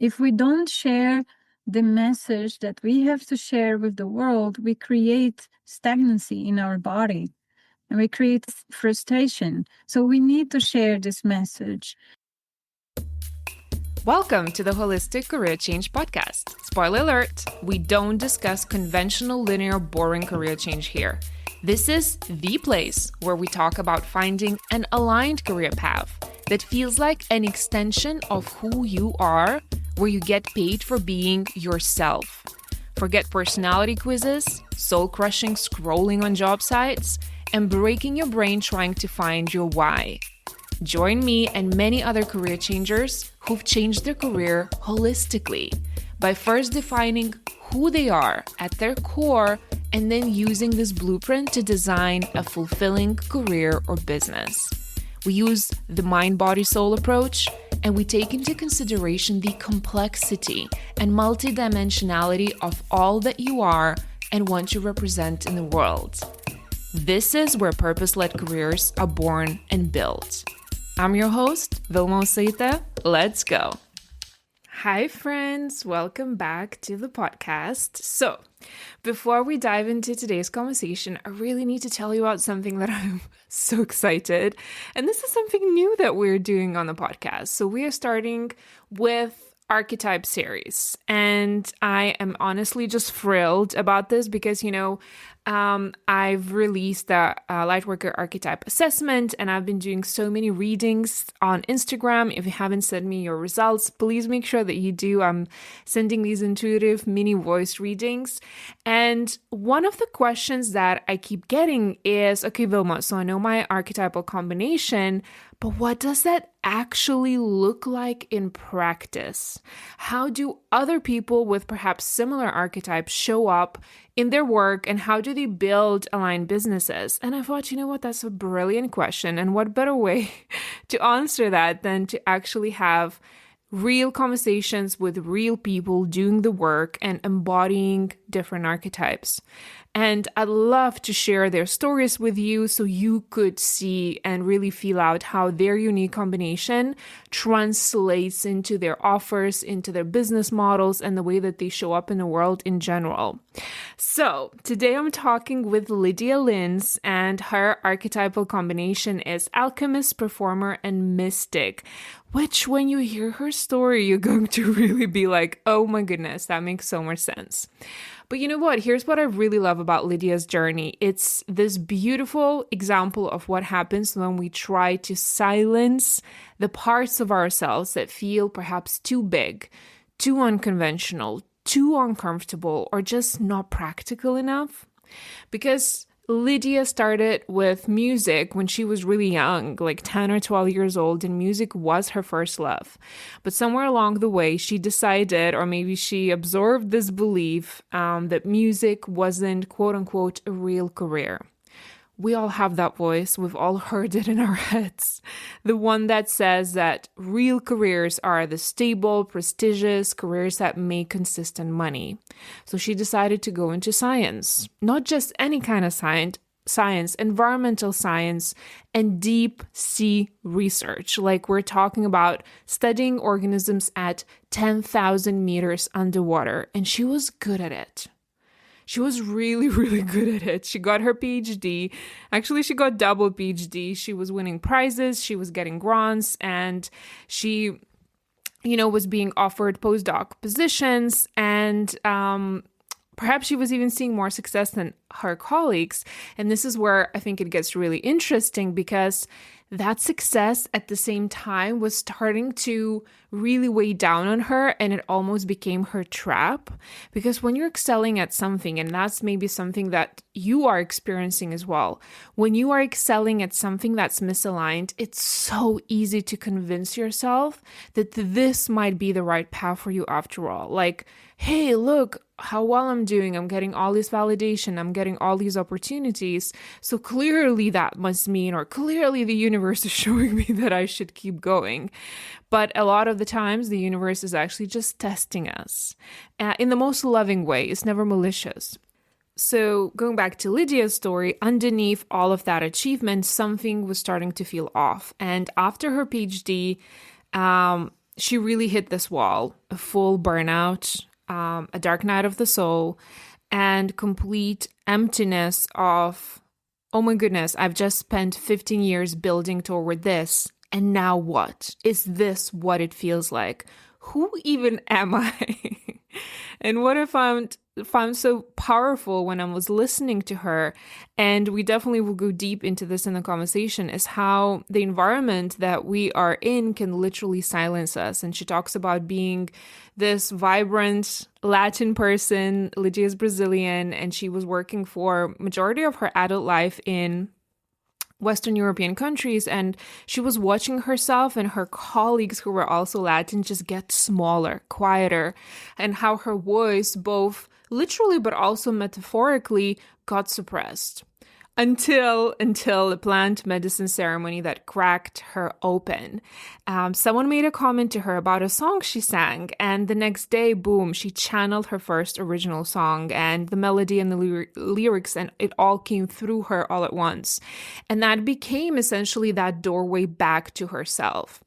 If we don't share the message that we have to share with the world, we create stagnancy in our body and we create frustration. So we need to share this message. Welcome to the Holistic Career Change Podcast. Spoiler alert, we don't discuss conventional, linear, boring career change here. This is the place where we talk about finding an aligned career path that feels like an extension of who you are, where you get paid for being yourself. Forget personality quizzes, soul-crushing scrolling on job sites, and breaking your brain trying to find your why. Join me and many other career changers who've changed their career holistically by first defining who they are at their core and then using this blueprint to design a fulfilling career or business. We use the mind-body-soul approach, and we take into consideration the complexity and multidimensionality of all that you are and want to represent in the world. This is where purpose-led careers are born and built. I'm your host, Vilma Oseita. Let's go. Hi, friends. Welcome back to the podcast. So, before we dive into today's conversation, I really need to tell you about something that I'm so excited. And this is something new that we're doing on the podcast. So, we are starting with Archetype Series. And I am honestly just thrilled about this because, I've released the Lightworker Archetype Assessment, and I've been doing so many readings on Instagram. If you haven't sent me your results, please make sure that you do. I'm sending these intuitive mini voice readings. And one of the questions that I keep getting is, okay, Vilma, so I know my archetypal combination, but what does that actually look like in practice? How do other people with perhaps similar archetypes show up in their work, and how do they build aligned businesses? And I thought, you know what, that's a brilliant question. And what better way to answer that than to actually have real conversations with real people doing the work and embodying different archetypes. And I'd love to share their stories with you so you could see and really feel out how their unique combination translates into their offers, into their business models, and the way that they show up in the world in general. So today I'm talking with Lidia Lins, and her archetypal combination is Alchemist, Performer, and Mystic, which when you hear her story, you're going to really be like, oh my goodness, that makes so much sense. But you know what? Here's what I really love about Lidia's journey. It's this beautiful example of what happens when we try to silence the parts of ourselves that feel perhaps too big, too unconventional, too uncomfortable, or just not practical enough. Because Lidia started with music when she was really young, like 10 or 12 years old, and music was her first love. But somewhere along the way, she decided, or maybe she absorbed this belief that music wasn't, quote unquote, a real career. We all have that voice. We've all heard it in our heads. The one that says that real careers are the stable, prestigious careers that make consistent money. So she decided to go into science, not just any kind of science, environmental science, and deep sea research. Like we're talking about studying organisms at 10,000 meters underwater, and she was good at it. She was really, really good at it. She got her PhD. Actually, she got double PhD. She was winning prizes. She was getting grants, and she, was being offered postdoc positions, and perhaps she was even seeing more success than her colleagues. And this is where I think it gets really interesting, because that success at the same time was starting to really weigh down on her, and it almost became her trap. Because when you're excelling at something, and that's maybe something that you are experiencing as well, when you are excelling at something that's misaligned, it's so easy to convince yourself that this might be the right path for you after all. Like, hey, look how well I'm doing. I'm getting all this validation. I'm getting all these opportunities. So clearly that must mean, or clearly the universe is showing me that I should keep going. But a lot of the times the universe is actually just testing us in the most loving way. It's never malicious. So going back to Lidia's story, underneath all of that achievement, something was starting to feel off. And after her PhD, she really hit this wall, a full burnout, a dark night of the soul, and complete emptiness of, oh my goodness, I've just spent 15 years building toward this. And now what? Is this what it feels like? Who even am I? And what I found so powerful when I was listening to her, and we definitely will go deep into this in the conversation, is how the environment that we are in can literally silence us. And she talks about being this vibrant Latin person. Lidia is Brazilian, and she was working for majority of her adult life in Western European countries, and she was watching herself and her colleagues who were also Latin just get smaller, quieter, and how her voice, both literally but also metaphorically, got suppressed until a plant medicine ceremony that cracked her open. Someone made a comment to her about a song she sang, and the next day, boom, she channeled her first original song, and the melody and the lyrics, and it all came through her all at once. And that became essentially that doorway back to herself.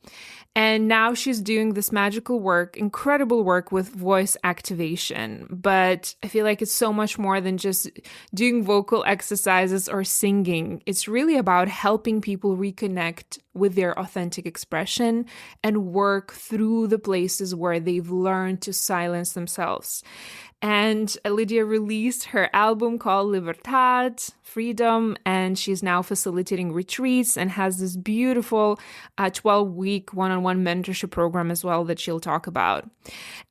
And now she's doing this magical work, incredible work with voice activation. But I feel like it's so much more than just doing vocal exercises or singing. It's really about helping people reconnect with their authentic expression and work through the places where they've learned to silence themselves. And Lidia released her album called Libertad, Freedom, and she's now facilitating retreats and has this beautiful 12-week one-on-one mentorship program as well that she'll talk about.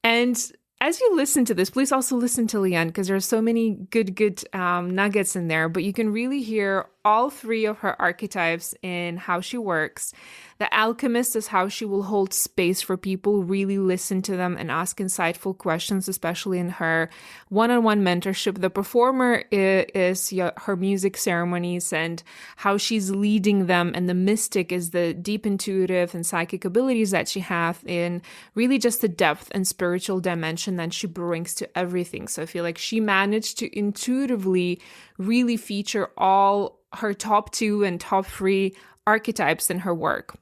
And as you listen to this, please also listen to Lian, because there are so many good nuggets in there, but you can really hear all three of her archetypes in how she works. The Alchemist is how she will hold space for people, really listen to them and ask insightful questions, especially in her one-on-one mentorship. The Performer is her music ceremonies and how she's leading them. And the Mystic is the deep intuitive and psychic abilities that she has in really just the depth and spiritual dimension that she brings to everything. So I feel like she managed to intuitively really feature all her top 2 and top 3 archetypes in her work.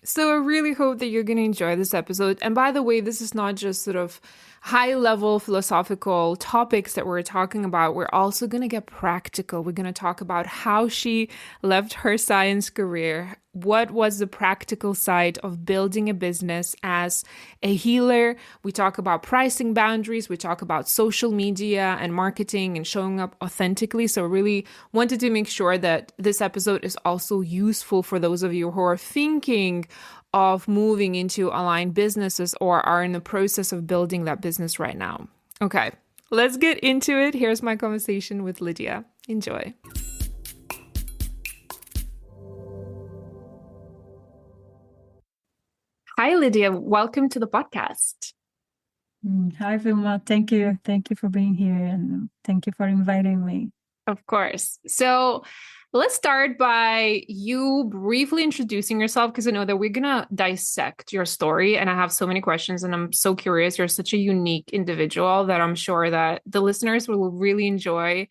So I really hope that you're going to enjoy this episode. And by the way, this is not just sort of high-level philosophical topics that we're talking about. We're also going to get practical. We're going to talk about how she left her science career. What was the practical side of building a business as a healer? We talk about pricing boundaries. We talk about social media and marketing and showing up authentically. So really wanted to make sure that this episode is also useful for those of you who are thinking of moving into aligned businesses or are in the process of building that business right now. Okay, let's get into it. Here's my conversation with Lidia. Enjoy. Hi, Lidia. Welcome to the podcast. Hi, Vilma. Thank you. Thank you for being here, and thank you for inviting me. Of course. So let's start by you briefly introducing yourself, because I know that we're going to dissect your story and I have so many questions and I'm so curious. You're such a unique individual that I'm sure that the listeners will really enjoy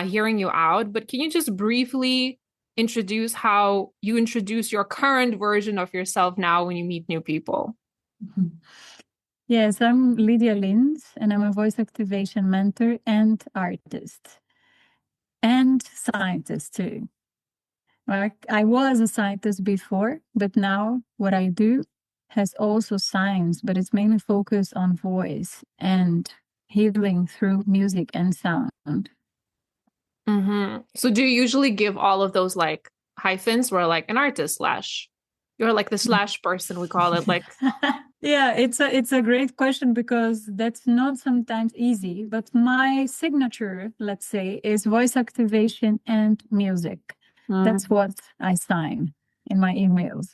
hearing you out. But can you just briefly introduce how you introduce your current version of yourself now when you meet new people? Yes, I'm Lidia Lins, and I'm a voice activation mentor and artist. And scientist too. I was a scientist before, but now what I do has also science, but it's mainly focused on voice and healing through music and sound. Mm-hmm. So do you usually give all of those like hyphens where like an artist slash, you're like the slash person, we call it like. Yeah, it's a great question because that's not sometimes easy, but my signature, let's say, is voice activation and music. That's what I sign in my emails.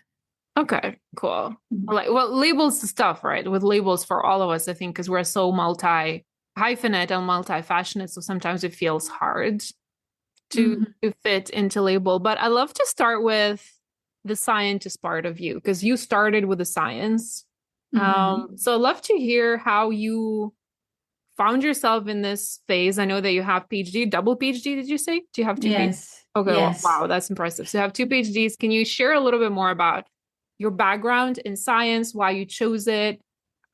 Okay, cool. Like, well, labels the stuff, right? With labels for all of us, I think, because we're so multi-hyphenate and multi-fashionate, so sometimes it feels hard to fit into label. But I love to start with the scientist part of you, because you started with the science. So I'd love to hear how you found yourself in this phase. I know that you have PhD, double PhD, did you say? Do you have two? Yes. Okay, yes. Wow, that's impressive. So you have 2 PhDs. Can you share a little bit more about your background in science, why you chose it,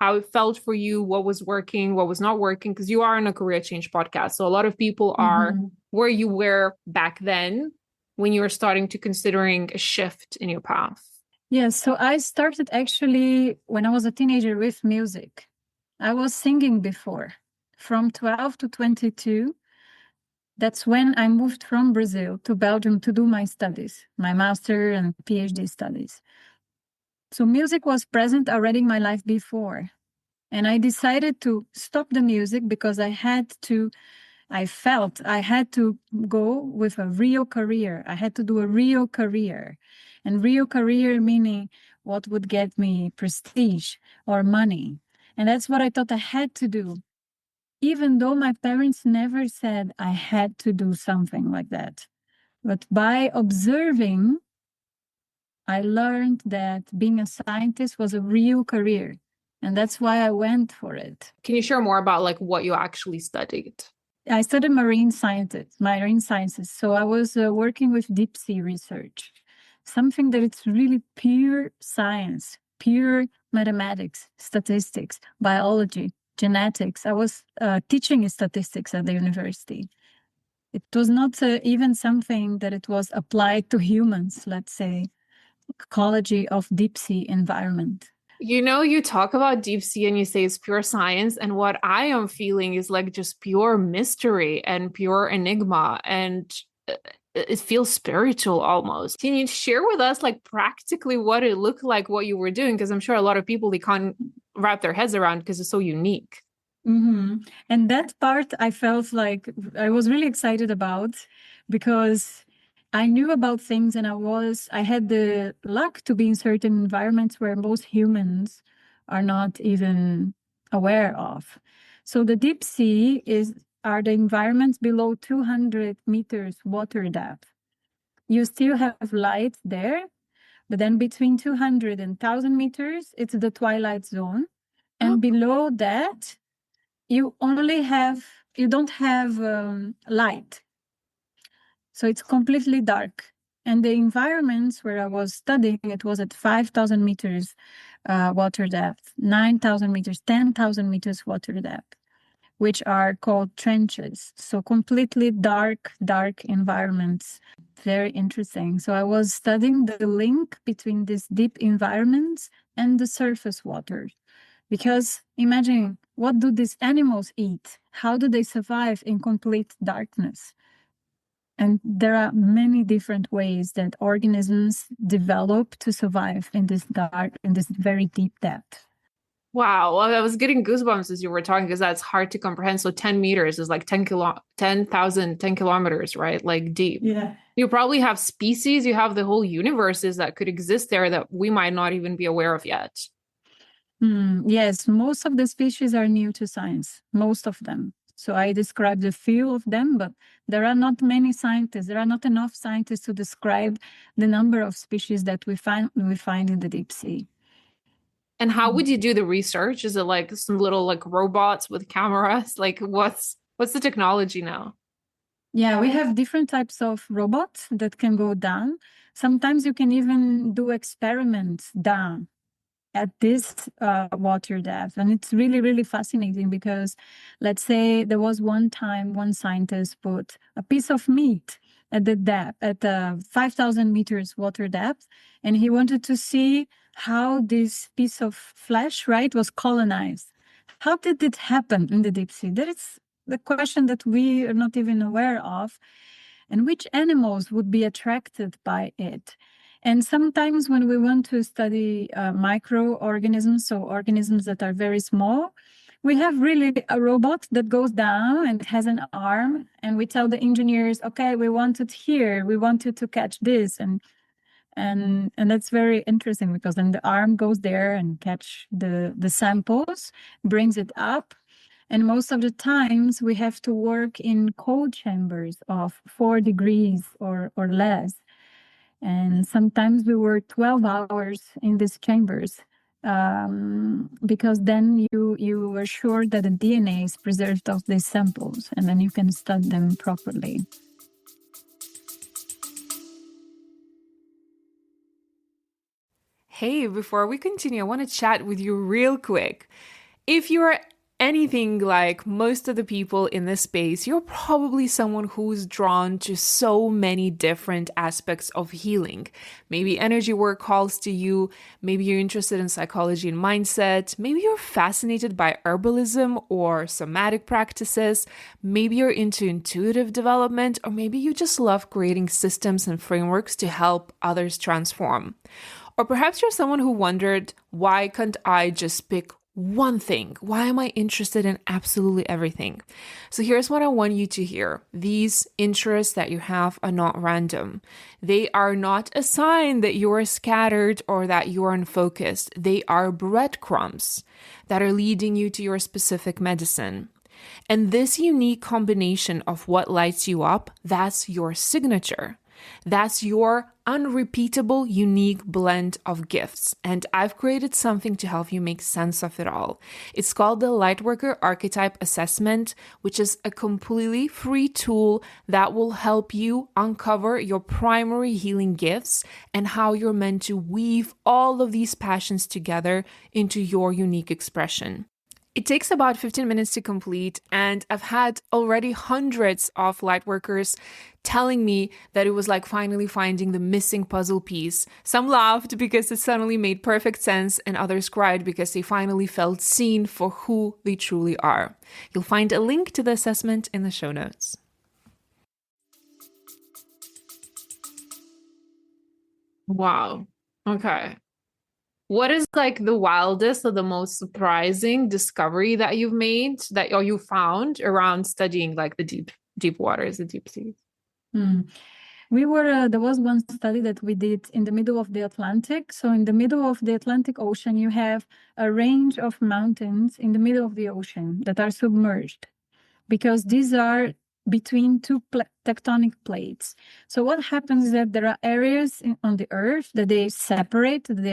how it felt for you, what was working, what was not working, because you are on a career change podcast. So a lot of people are where you were back then when you were starting to considering a shift in your path. Yes, so I started actually when I was a teenager with music. I was singing before. From 12 to 22, that's when I moved from Brazil to Belgium to do my studies, my master and PhD studies. So music was present already in my life before. And I decided to stop the music because I felt I had to go with a real career. I had to do a real career. And real career meaning what would get me prestige or money. And that's what I thought I had to do. Even though my parents never said I had to do something like that. But by observing, I learned that being a scientist was a real career. And that's why I went for it. Can you share more about like what you actually studied? I studied marine sciences. So I was working with deep sea research, something that it's really pure science, pure mathematics, statistics, biology, genetics. I was teaching statistics at the university. It was not even something that it was applied to humans, let's say, ecology of deep sea environment. You know, you talk about deep sea and you say it's pure science, and what I am feeling is like just pure mystery and pure enigma, and it feels spiritual almost. Can you share with us like practically what it looked like, what you were doing? Because I'm sure a lot of people, they can't wrap their heads around because it's so unique. And that part I felt like I was really excited about because I knew about things and I had the luck to be in certain environments where most humans are not even aware of. So the deep sea are the environments below 200 meters water depth. You still have light there, but then between 200 and 1,000 meters, it's the twilight zone. And below that, you don't have light. So it's completely dark. And the environments where I was studying, it was at 5,000 meters water depth, 9,000 meters, 10,000 meters water depth, which are called trenches. So completely dark environments. Very interesting. So I was studying the link between these deep environments and the surface water. Because imagine, what do these animals eat? How do they survive in complete darkness? And there are many different ways that organisms develop to survive in this very deep depth. Wow. Well, I was getting goosebumps as you were talking because that's hard to comprehend. So 10 meters is like 10 kilometers, right? Like deep. Yeah. You probably have species, you have the whole universes that could exist there that we might not even be aware of yet. Yes, most of the species are new to science, most of them. So I described a few of them, but there are not many scientists. There are not enough scientists to describe the number of species that we find in the deep sea. And how would you do the research? Is it like some little like robots with cameras? Like what's the technology now? Yeah, we have different types of robots that can go down. Sometimes you can even do experiments down at this water depth. And it's really, really fascinating because let's say there was one time one scientist put a piece of meat at the depth, at the 5,000 meters water depth, and he wanted to see how this piece of flesh, right, was colonized. How did it happen in the deep sea? That is the question that we are not even aware of. And which animals would be attracted by it? And sometimes when we want to study microorganisms, so organisms that are very small, we have really a robot that goes down and has an arm, and we tell the engineers, okay, we want it here, we want you to catch this, and that's very interesting because then the arm goes there and catch the samples, brings it up. And most of the times we have to work in cold chambers of 4 degrees or less. And sometimes we work 12 hours in these chambers because then you are sure that the DNA is preserved of these samples, and then you can study them properly. Hey, before we continue, I want to chat with you real quick. If you're anything like most of the people in this space, you're probably someone who's drawn to so many different aspects of healing. Maybe energy work calls to you, maybe you're interested in psychology and mindset, maybe you're fascinated by herbalism or somatic practices, maybe you're into intuitive development, or maybe you just love creating systems and frameworks to help others transform. Or perhaps you're someone who wondered, why can't I just pick one thing? Why am I interested in absolutely everything? So here's what I want you to hear. These interests that you have are not random. They are not a sign that you are scattered or that you are unfocused. They are breadcrumbs that are leading you to your specific medicine. And this unique combination of what lights you up, that's your signature. That's your unrepeatable, unique blend of gifts. And I've created something to help you make sense of it all. It's called the Lightworker Archetype Assessment, which is a completely free tool that will help you uncover your primary healing gifts and how you're meant to weave all of these passions together into your unique expression. It takes about 15 minutes to complete, and I've had already hundreds of lightworkers telling me that it was like finally finding the missing puzzle piece. Some laughed because it suddenly made perfect sense, and others cried because they finally felt seen for who they truly are. You'll find a link to the assessment in the show notes. Wow. Okay. What is like the wildest or the most surprising discovery that you've made that or you found around studying like the deep waters, the deep seas? There was one study that we did in the middle of the Atlantic. So in the middle of the Atlantic Ocean, you have a range of mountains in the middle of the ocean that are submerged, because these are between two tectonic plates. So what happens is that there are areas on the Earth that they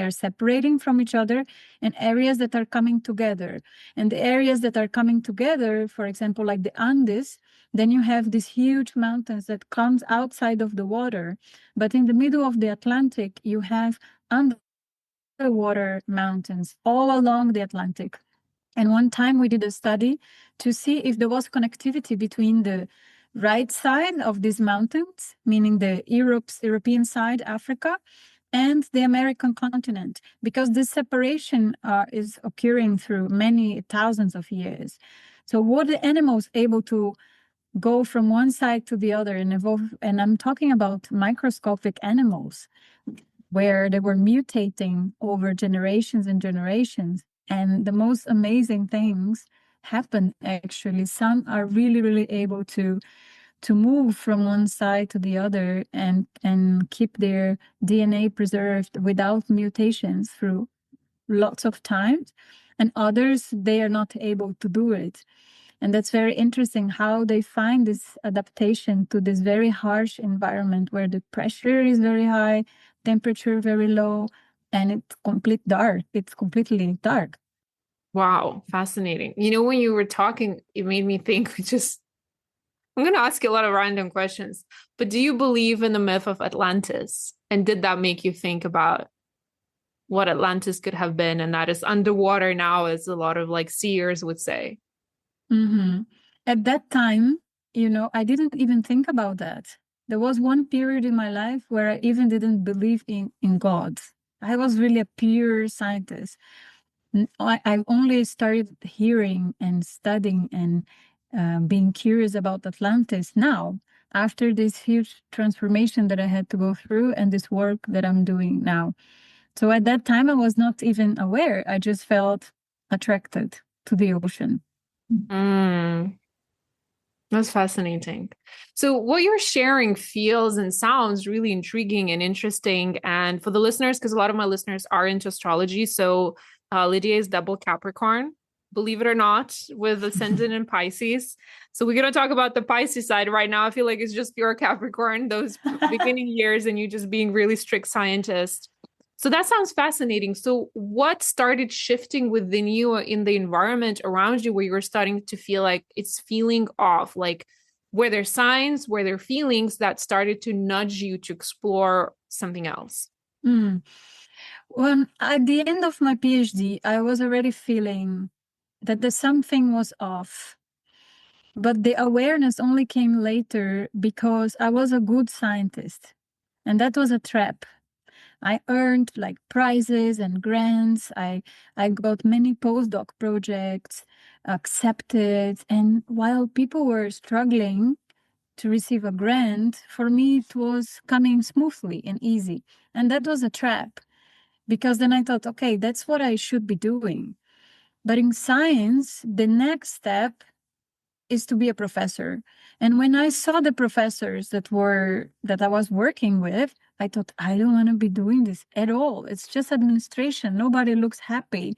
are separating from each other, and areas that are coming together. And the areas that are coming together, for example, like the Andes, then you have these huge mountains that comes outside of the water. But in the middle of the Atlantic, you have underwater mountains all along the Atlantic. And one time we did a study to see if there was connectivity between the right side of these mountains, meaning the European side, Africa, and the American continent, because this separation is occurring through many thousands of years. So were the animals able to go from one side to the other and evolve? And I'm talking about microscopic animals, where they were mutating over generations and generations. And the most amazing things happen, actually. Some are really, really able to move from one side to the other and keep their DNA preserved without mutations through lots of times. And others, they are not able to do it. And that's very interesting how they find this adaptation to this very harsh environment where the pressure is very high, temperature very low, and it's completely dark. Wow, fascinating. You know, when you were talking, it made me think I'm going to ask you a lot of random questions, but do you believe in the myth of Atlantis? And did that make you think about what Atlantis could have been and that is underwater now, as a lot of like seers would say? Mm-hmm. At that time, I didn't even think about that. There was one period in my life where I even didn't believe in God. I was really a pure scientist. I've only started hearing and studying and being curious about Atlantis now, after this huge transformation that I had to go through and this work that I'm doing now. So at that time, I was not even aware. I just felt attracted to the ocean. That's fascinating. So what you're sharing feels and sounds really intriguing and interesting. And for the listeners, because a lot of my listeners are into astrology, so Lidia is double Capricorn, believe it or not, with ascendant in Pisces. So we're going to talk about the Pisces side right now. I feel like it's just pure Capricorn, those beginning years, and you just being really strict scientist. So that sounds fascinating. So what started shifting within you in the environment around you where you were starting to feel like it's feeling off? Like, were there signs, were there feelings that started to nudge you to explore something else? When at the end of my PhD, I was already feeling that the something was off. But the awareness only came later because I was a good scientist. And that was a trap. I earned like prizes and grants. I got many postdoc projects accepted. And while people were struggling to receive a grant, for me it was coming smoothly and easy. And that was a trap because then I thought, okay, that's what I should be doing. But in science, the next step is to be a professor. And when I saw the professors that I was working with, I thought, I don't want to be doing this at all. It's just administration. Nobody looks happy.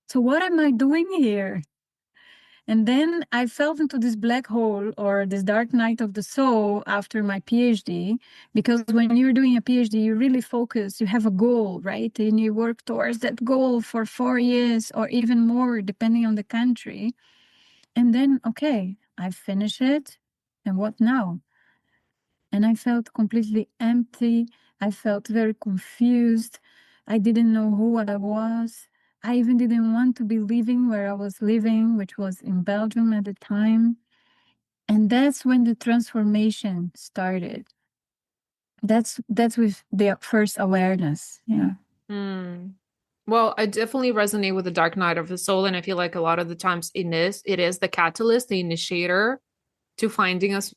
So what am I doing here? And then I fell into this black hole or this dark night of the soul after my PhD, because when you're doing a PhD, you really focus, you have a goal, right? And you work towards that goal for 4 years or even more, depending on the country. And then, okay, I finish it. And what now? And I felt completely empty. I felt very confused. I didn't know who I was. I even didn't want to be living where I was living, which was in Belgium at the time. And that's when the transformation started. That's with the first awareness. Yeah. Mm. Well, I definitely resonate with the dark night of the soul, and I feel like a lot of the times it is the catalyst, the initiator to finding us,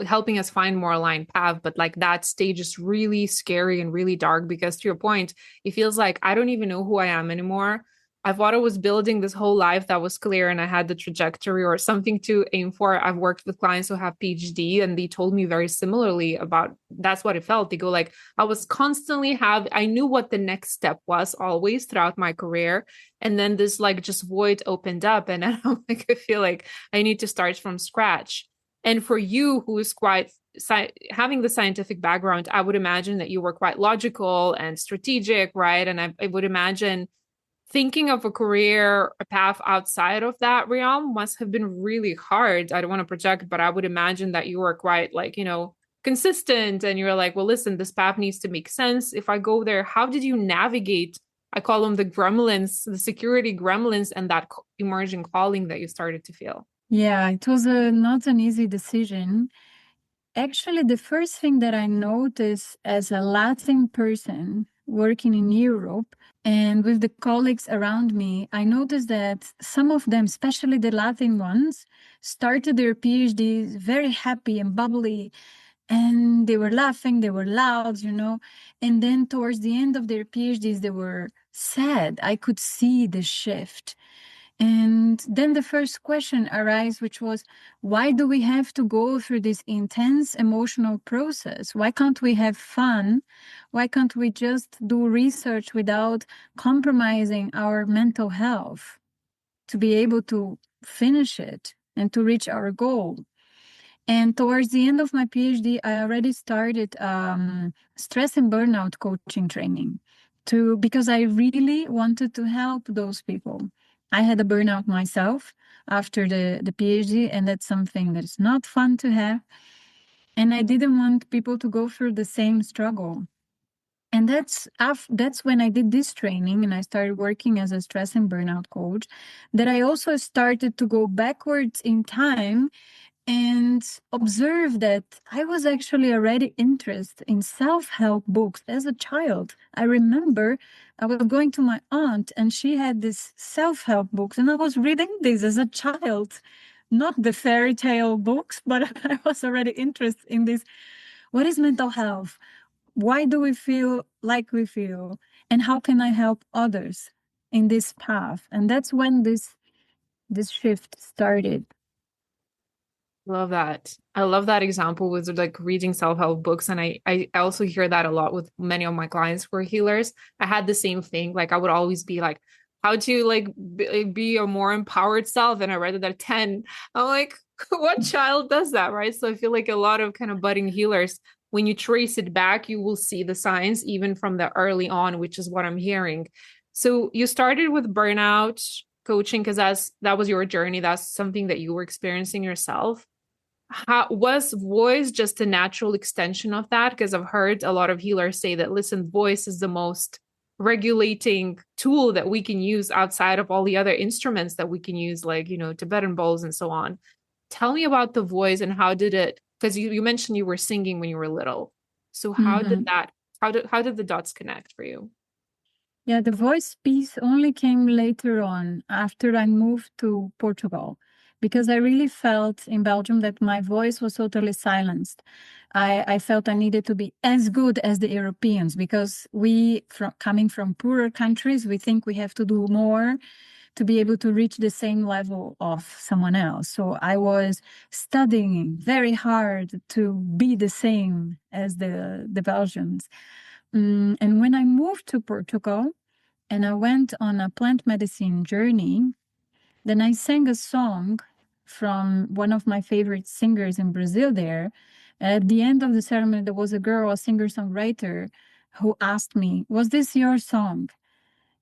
helping us find more aligned path. But like that stage is really scary and really dark because to your point, it feels like I don't even know who I am anymore. I thought I was building this whole life that was clear and I had the trajectory or something to aim for. I've worked with clients who have PhD and they told me very similarly about that's what it felt. They go like, I was constantly I knew what the next step was always throughout my career. And then this like just void opened up and I'm like, I feel like I need to start from scratch. And for you, who is quite having the scientific background, I would imagine that you were quite logical and strategic, right? And I would imagine thinking of a career, a path outside of that realm must have been really hard. I don't want to project, but I would imagine that you were quite like, consistent and you're like, well, listen, this path needs to make sense. If I go there, how did you navigate? I call them the gremlins, the security gremlins, and that emerging calling that you started to feel. Yeah, it was not an easy decision. Actually, the first thing that I noticed as a Latin person working in Europe and with the colleagues around me, I noticed that some of them, especially the Latin ones, started their PhDs very happy and bubbly, and they were laughing, they were loud, and then towards the end of their PhDs, they were sad. I could see the shift. And then the first question arises, which was, why do we have to go through this intense emotional process? Why can't we have fun? Why can't we just do research without compromising our mental health to be able to finish it and to reach our goal? And towards the end of my PhD, I already started stress and burnout coaching training because I really wanted to help those people. I had a burnout myself after the PhD, and that's something that's not fun to have. And I didn't want people to go through the same struggle. And that's when I did this training and I started working as a stress and burnout coach, that I also started to go backwards in time and observe that I was actually already interested in self-help books as a child. I remember I was going to my aunt and she had this self-help books and I was reading these as a child, not the fairy tale books, but I was already interested in this. What is mental health? Why do we feel like we feel? And how can I help others in this path? And that's when this shift started. Love that. I love that example with like reading self-help books. And I also hear that a lot with many of my clients who are healers. I had the same thing. Like I would always be like, how to like be a more empowered self. And I read it at 10. I'm like, what child does that? Right. So I feel like a lot of kind of budding healers, when you trace it back, you will see the signs even from the early on, which is what I'm hearing. So you started with burnout coaching because that was your journey. That's something that you were experiencing yourself. How was voice just a natural extension of that? Because I've heard a lot of healers say that, listen, voice is the most regulating tool that we can use outside of all the other instruments that we can use, like, Tibetan bowls and so on. Tell me about the voice and how did it, because you mentioned you were singing when you were little. So Mm-hmm. how did the dots connect for you? Yeah, the voice piece only came later on after I moved to Portugal, because I really felt in Belgium that my voice was totally silenced. I felt I needed to be as good as the Europeans, because coming from poorer countries, we think we have to do more to be able to reach the same level of someone else. So I was studying very hard to be the same as the Belgians. And when I moved to Portugal and I went on a plant medicine journey, then I sang a song from one of my favorite singers in Brazil there. At the end of the ceremony, there was a girl, a singer-songwriter, who asked me, "Was this your song?"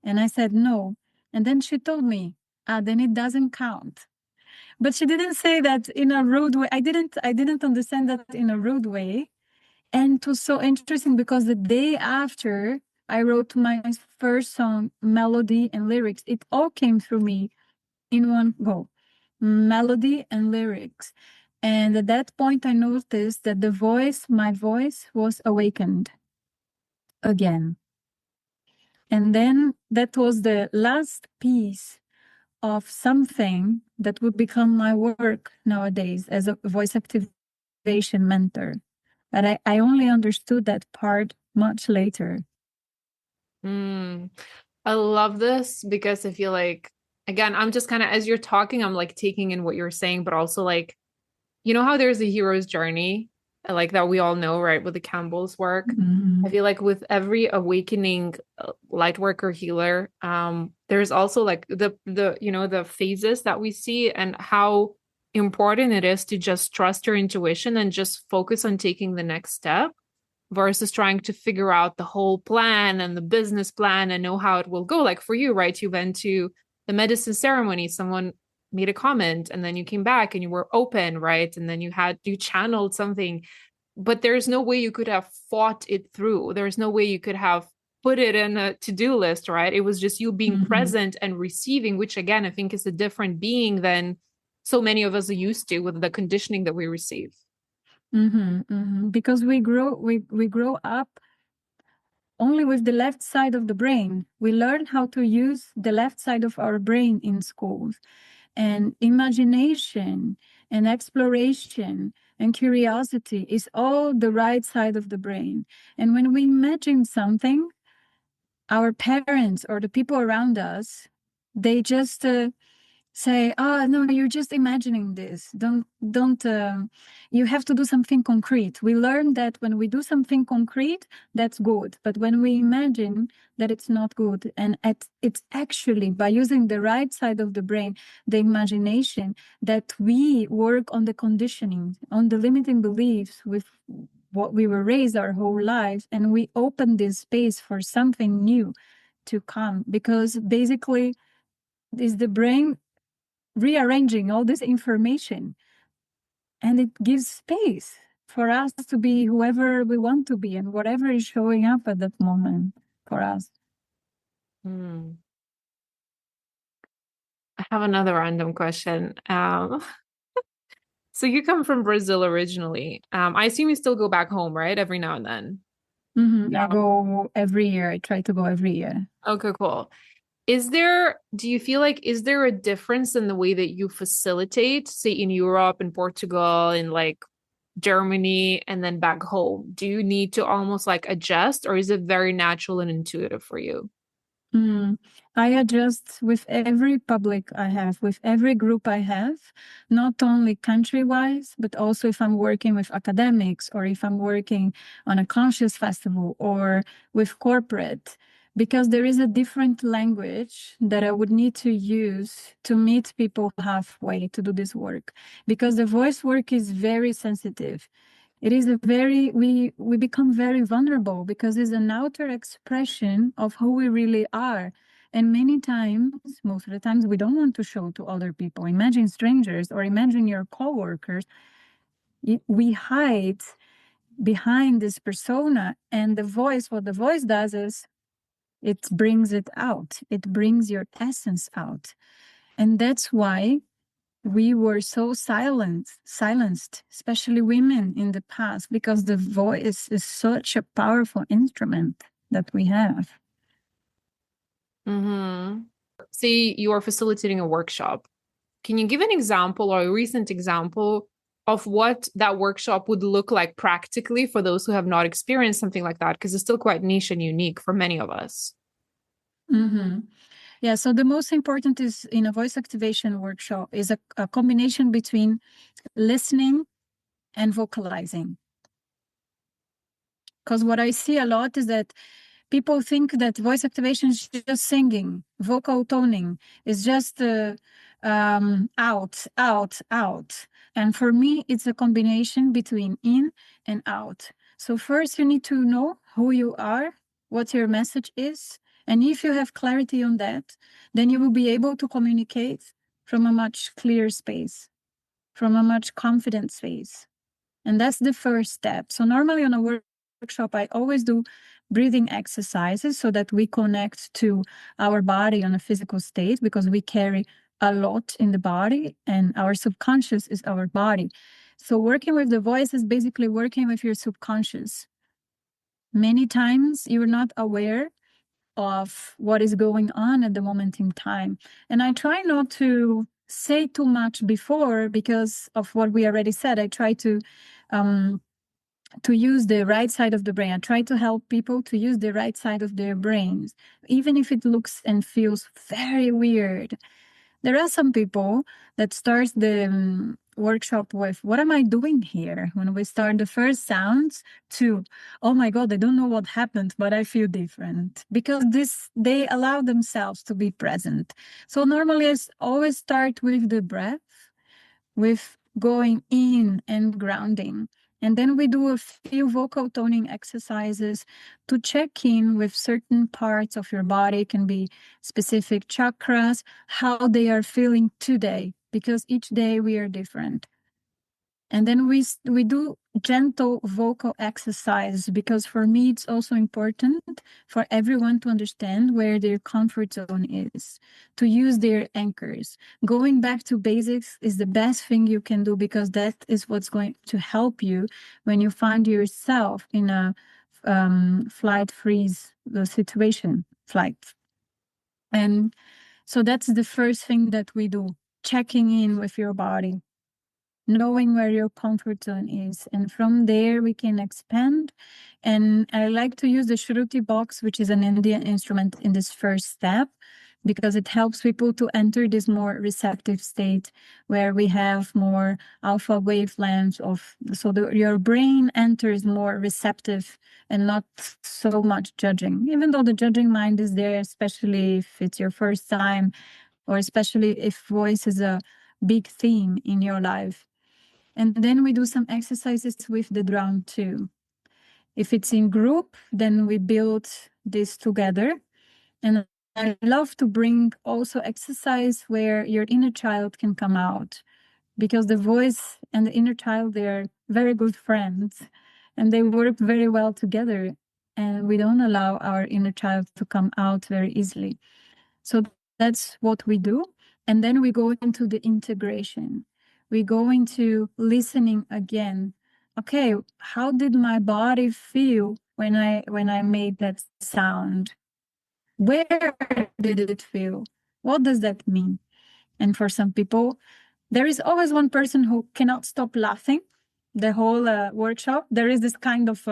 And I said, "No." And then she told me, then it doesn't count. But she didn't say that in a rude way. I didn't understand that in a rude way. And it was so interesting because the day after I wrote my first song, melody and lyrics, it all came through me in one go, melody and lyrics. And at that point, I noticed that my voice was awakened again. And then that was the last piece of something that would become my work nowadays as a voice activation mentor. But I only understood that part much later. Mm, I love this because I feel like, again, I'm just kind of, as you're talking, I'm like taking in what you're saying, but also like, how there's a hero's journey, like that we all know, right, with the Campbell's work. I Mm-hmm. feel like with every awakening light worker healer, there's also like the phases that we see and how important it is to just trust your intuition and just focus on taking the next step versus trying to figure out the whole plan and the business plan and know how it will go. Like for you, right? You went to the medicine ceremony, someone made a comment, and then you came back and you were open, right? And then you channeled something, but there's no way you could have fought it through. There's no way you could have put it in a to-do list, right? It was just you being Mm-hmm. present and receiving, which again, I think is a different being than so many of us are used to with the conditioning that we receive. Mm-hmm. Mm-hmm. Because we grow up only with the left side of the brain. We learn how to use the left side of our brain in schools. And imagination and exploration and curiosity is all the right side of the brain. And when we imagine something, our parents or the people around us, they just say, "Oh no, you're just imagining this. Don't you have to do something concrete." We learn that when we do something concrete, that's good, but when we imagine, that it's not good. And it's actually by using the right side of the brain, the imagination, that we work on the conditioning, on the limiting beliefs with what we were raised our whole lives, and we open this space for something new to come, because basically is the brain rearranging all this information, and it gives space for us to be whoever we want to be and whatever is showing up at that moment for us. Hmm. I have another random question. So you come from Brazil originally. I assume you still go back home, right? Every now and then. I go every year. I try to go every year. Okay, cool. Do you feel like, is there a difference in the way that you facilitate, say in Europe and Portugal and like Germany and then back home? Do you need to almost like adjust, or is it very natural and intuitive for you? Mm. I adjust with every public I have, with every group I have, not only country-wise, but also if I'm working with academics or if I'm working on a conscious festival or with corporate, because there is a different language that I would need to use to meet people halfway to do this work, because the voice work is very sensitive. It is we become very vulnerable because it's an outer expression of who we really are. And many times, most of the times, we don't want to show to other people. Imagine strangers or imagine your coworkers. We hide behind this persona, and what the voice does is it brings it out. It brings your essence out. And that's why we were so silenced, especially women in the past, because the voice is such a powerful instrument that we have. Mm-hmm. Say you are facilitating a workshop. Can you give an example or a recent example of what that workshop would look like practically for those who have not experienced something like that? Because it's still quite niche and unique for many of us. Mm-hmm. Yeah, so the most important is in a voice activation workshop is a combination between listening and vocalizing. Because what I see a lot is that people think that voice activation is just singing, vocal toning is just out, out, out. And for me, it's a combination between in and out. So first you need to know who you are, what your message is. And if you have clarity on that, then you will be able to communicate from a much clearer space, from a much confident space. And that's the first step. So normally on a workshop, I always do breathing exercises so that we connect to our body on a physical state, because we carry a lot in the body and our subconscious is our body. So working with the voice is basically working with your subconscious. Many times you're not aware of what is going on at the moment in time. And I try not to say too much before because of what we already said. I try to use the right side of the brain. I try to help people to use the right side of their brains, even if it looks and feels very weird. There are some people that start the workshop with, what am I doing here? When we start the first sounds, to, oh my God, I don't know what happened, but I feel different. Because they allow themselves to be present. So normally I always start with the breath, with going in and grounding. And then we do a few vocal toning exercises to check in with certain parts of your body. It can be specific chakras, how they are feeling today, because each day we are different. And then we do gentle vocal exercise, because for me, it's also important for everyone to understand where their comfort zone is, to use their anchors. Going back to basics is the best thing you can do, because that is what's going to help you when you find yourself in a flight freeze situation, flight. And so that's the first thing that we do, checking in with your body, knowing where your comfort zone is. And from there, we can expand. And I like to use the Shruti box, which is an Indian instrument, in this first step, because it helps people to enter this more receptive state where we have more alpha wavelengths of, so your brain enters more receptive and not so much judging, even though the judging mind is there, especially if it's your first time, or especially if voice is a big theme in your life. And then we do some exercises with the drum too. If it's in group, then we build this together. And I love to bring also exercise where your inner child can come out, because the voice and the inner child, they're very good friends and they work very well together. And we don't allow our inner child to come out very easily. So that's what we do. And then we go into the integration. We go into listening again. Okay, how did my body feel when I made that sound? Where did it feel? What does that mean? And for some people, there is always one person who cannot stop laughing the whole workshop. There is this kind of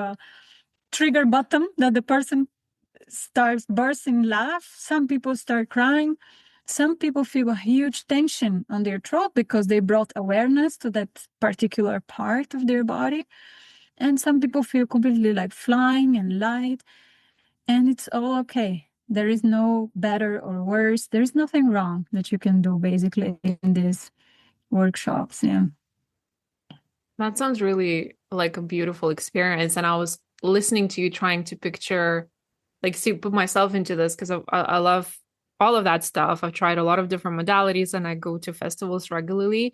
trigger button that the person starts bursting laugh. Some people start crying. Some people feel a huge tension on their throat because they brought awareness to that particular part of their body. And some people feel completely like flying and light. And it's all okay. There is no better or worse. There's nothing wrong that you can do basically in these workshops. Yeah. That sounds really like a beautiful experience. And I was listening to you trying to picture, like, see, put myself into this because I love all of that stuff. I've tried a lot of different modalities and I go to festivals regularly.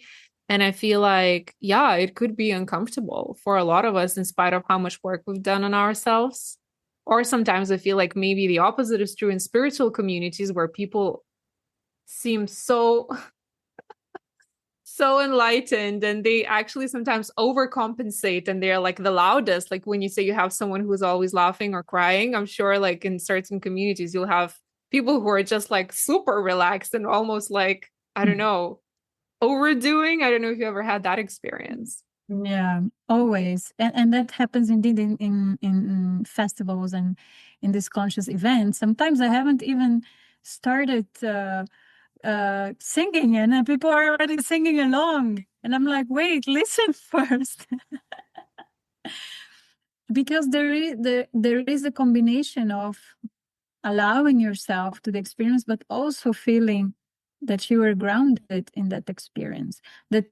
And I feel like, yeah, it could be uncomfortable for a lot of us in spite of how much work we've done on ourselves. Or sometimes I feel like maybe the opposite is true in spiritual communities where people seem so enlightened and they actually sometimes overcompensate and they're like the loudest. Like when you say you have someone who's always laughing or crying, I'm sure like in certain communities you'll have people who are just like super relaxed and almost like, I don't know, overdoing. I don't know if you ever had that experience. Yeah, always. And that happens indeed in festivals and in these conscious events. Sometimes I haven't even started singing and people are already singing along. And I'm like, wait, listen first. Because there is a combination of allowing yourself to the experience, but also feeling that you are grounded in that experience. That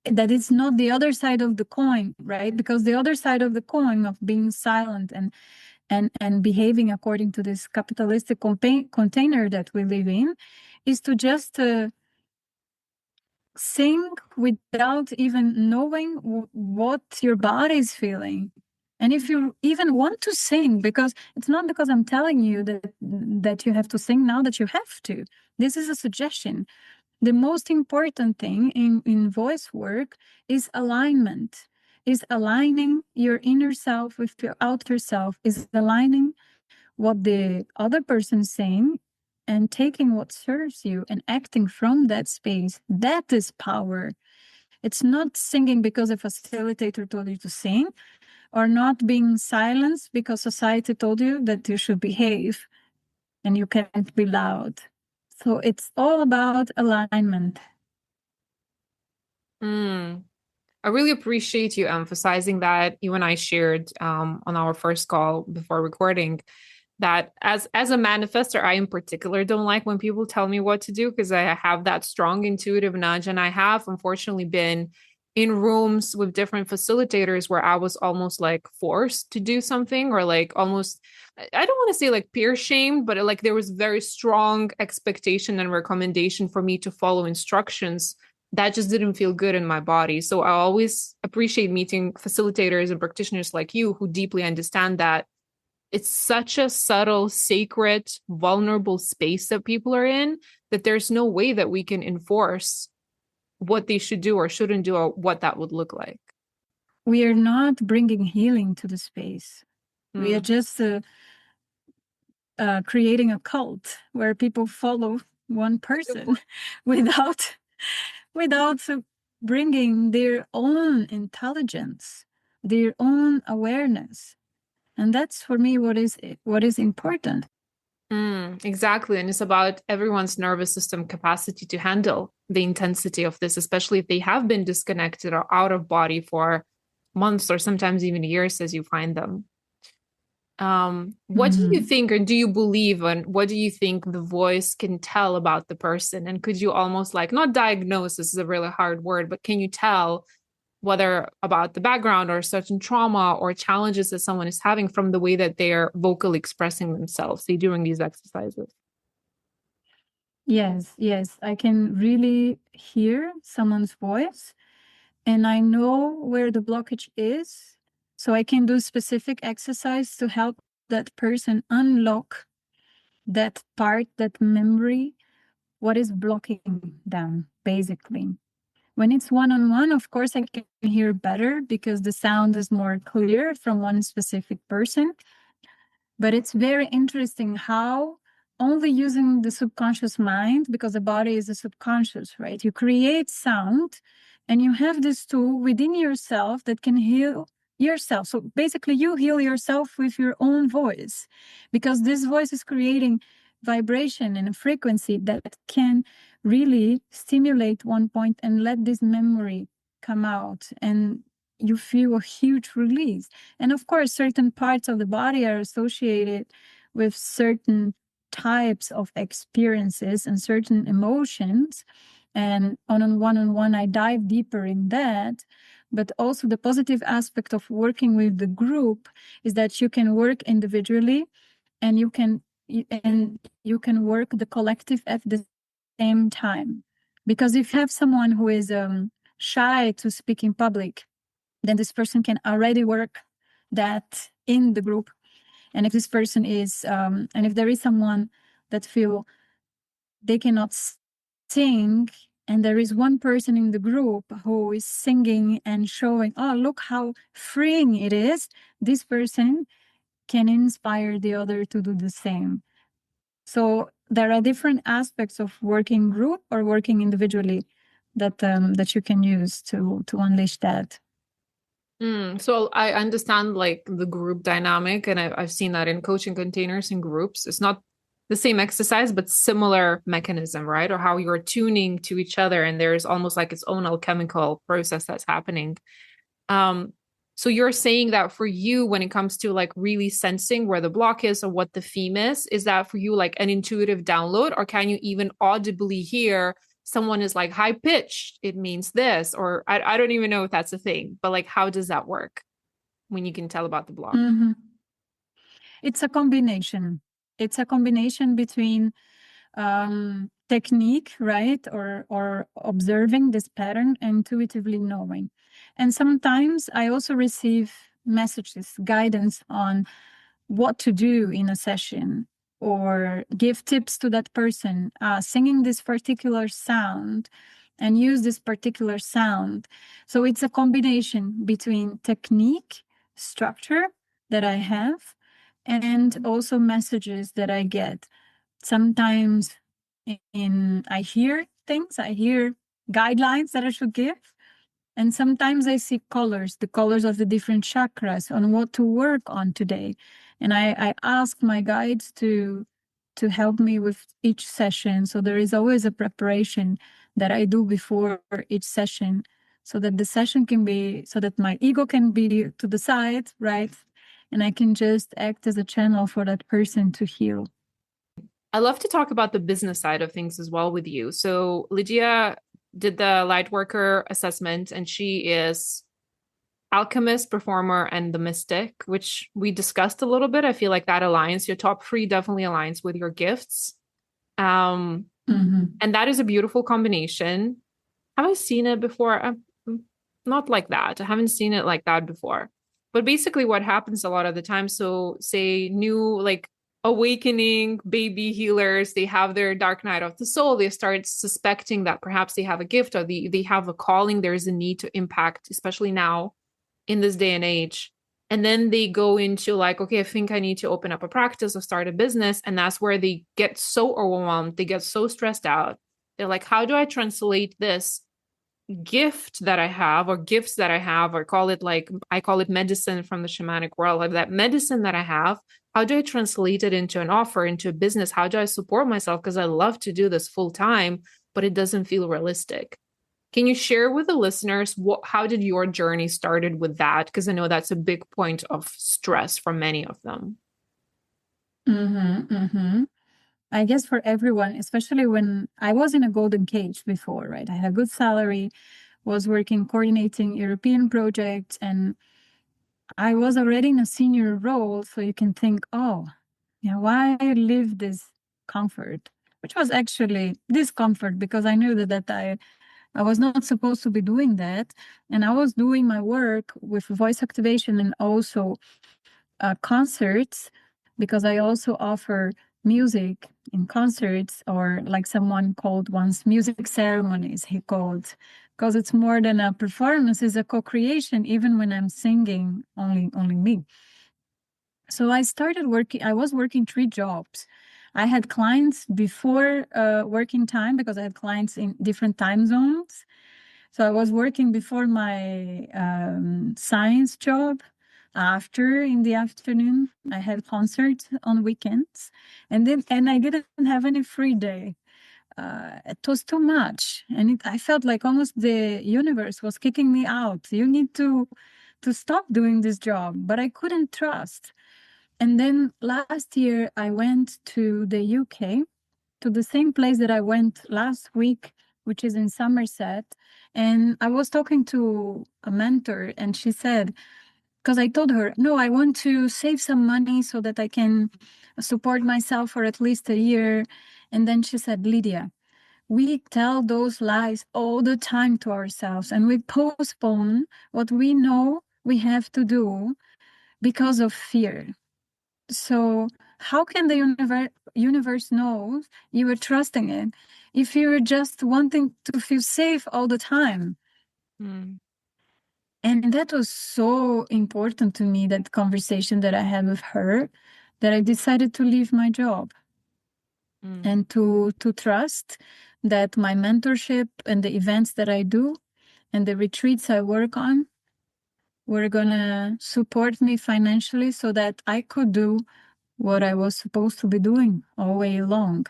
it's not the other side of the coin, right? Because the other side of the coin of being silent and behaving according to this capitalistic container that we live in is to just sing without even knowing what your body is feeling. And if you even want to sing, because it's not because I'm telling you that you have to sing now that you have to. This is a suggestion. The most important thing in voice work is alignment, is aligning your inner self with your outer self, is aligning what the other person is saying and taking what serves you and acting from that space. That is power. It's not singing because a facilitator told you to sing, or not being silenced because society told you that you should behave and you can't be loud. So it's all about alignment. Mm. I really appreciate you emphasizing that. You and I shared on our first call before recording that as a manifester, I in particular don't like when people tell me what to do because I have that strong intuitive nudge, and I have unfortunately been in rooms with different facilitators where I was almost like forced to do something, or like almost, I don't want to say like peer shamed, but like there was very strong expectation and recommendation for me to follow instructions that just didn't feel good in my body. So I always appreciate meeting facilitators and practitioners like you who deeply understand that it's such a subtle, sacred, vulnerable space that people are in that there's no way that we can enforce what they should do or shouldn't do or what that would look like. We are not bringing healing to the space. We are just creating a cult where people follow one person without bringing their own intelligence, their own awareness. And that's for me what is important. Exactly. And it's about everyone's nervous system capacity to handle the intensity of this, especially if they have been disconnected or out of body for months or sometimes even years as you find them. What do you think, or do you believe, and what do you think the voice can tell about the person? And could you almost like, not diagnose, this is a really hard word, but can you tell whether about the background or certain trauma or challenges that someone is having from the way that they're vocally expressing themselves, say, during these exercises? Yes, I can really hear someone's voice and I know where the blockage is. So I can do specific exercise to help that person unlock that part, that memory, what is blocking them, basically. When it's one-on-one, of course, I can hear better because the sound is more clear from one specific person. But it's very interesting how only using the subconscious mind, because the body is the subconscious, right? You create sound and you have this tool within yourself that can heal yourself. So basically you heal yourself with your own voice, because this voice is creating vibration and a frequency that can really stimulate one point and let this memory come out, and you feel a huge release. And of course, certain parts of the body are associated with certain types of experiences and certain emotions. And on one-on-one, I dive deeper in that. But also the positive aspect of working with the group is that you can work individually and you can work the collective at the same time. Because if you have someone who is shy to speak in public, then this person can already work that in the group. And if this person is, and if there is someone that feel they cannot sing, and there is one person in the group who is singing and showing, oh, look how freeing it is, this person can inspire the other to do the same. So there are different aspects of working group or working individually that you can use to unleash that. So I understand like the group dynamic, and I've seen that in coaching containers and groups. It's not the same exercise, but similar mechanism, right? Or how you're tuning to each other, and there's almost like its own alchemical process that's happening. So you're saying that for you, when it comes to like really sensing where the block is or what the theme is that for you like an intuitive download, or can you even audibly hear someone is like high pitched, it means this, or I don't even know if that's a thing, but like, how does that work when you can tell about the block? Mm-hmm. It's a combination. It's a combination between technique, right? Or observing this pattern and intuitively knowing. And sometimes I also receive messages, guidance on what to do in a session, or give tips to that person, singing this particular sound and use this particular sound. So it's a combination between technique, structure that I have, and also messages that I get. Sometimes I hear things, I hear guidelines that I should give. And sometimes I see colors, the colors of the different chakras on what to work on today. And I ask my guides to help me with each session. So there is always a preparation that I do before each session, so that the session can be, so that my ego can be to the side, right? And I can just act as a channel for that person to heal. I love to talk about the business side of things as well with you. So Lydia did the Lightworker assessment, and she is Alchemist, performer, and the mystic, which we discussed a little bit. I feel like that aligns. Your top three definitely aligns with your gifts. And that is a beautiful combination. Have I seen it before? Not like that. I haven't seen it like that before. But basically what happens a lot of the time, so say new like awakening baby healers, they have their dark night of the soul, they start suspecting that perhaps they have a gift, or they have a calling, there is a need to impact, especially now in this day and age. And then they go into like, okay, I think I need to open up a practice or start a business. And that's where they get so overwhelmed, they get so stressed out. They're like, how do I translate this gift that I have, or gifts that I have, or call it like, I call it medicine from the shamanic world, like that medicine that I have, how do I translate it into an offer, into a business? How do I support myself? Because I love to do this full time, but it doesn't feel realistic. Can you share with the listeners how did your journey started with that? Because I know that's a big point of stress for many of them. I guess for everyone, especially when I was in a golden cage before, right? I had a good salary, was working, coordinating European projects, and I was already in a senior role. So you can think, oh, yeah, why live this comfort? Which was actually discomfort, because I knew that I was not supposed to be doing that. And I was doing my work with voice activation and also concerts, because I also offer music in concerts, or like someone called once music ceremonies, he called, because it's more than a performance, it's a co-creation, even when I'm singing, only me. So I started working, I was working 3 jobs. I had clients before working time, because I had clients in different time zones. So I was working before my science job. After, in the afternoon, I had concerts on weekends, and I didn't have any free day. It was too much, and I felt like almost the universe was kicking me out. You need to stop doing this job, but I couldn't trust. And then last year, I went to the UK, to the same place that I went last week, which is in Somerset. And I was talking to a mentor, and she said, because I told her, no, I want to save some money so that I can support myself for at least a year. And then she said, Lydia, we tell those lies all the time to ourselves, and we postpone what we know we have to do because of fear. So how can the universe know you were trusting it if you were just wanting to feel safe all the time? Mm, And that was so important to me, that conversation that I had with her, that I decided to leave my job mm. and to trust that my mentorship and the events that I do and the retreats I work on were gonna support me financially so that I could do what I was supposed to be doing all way along.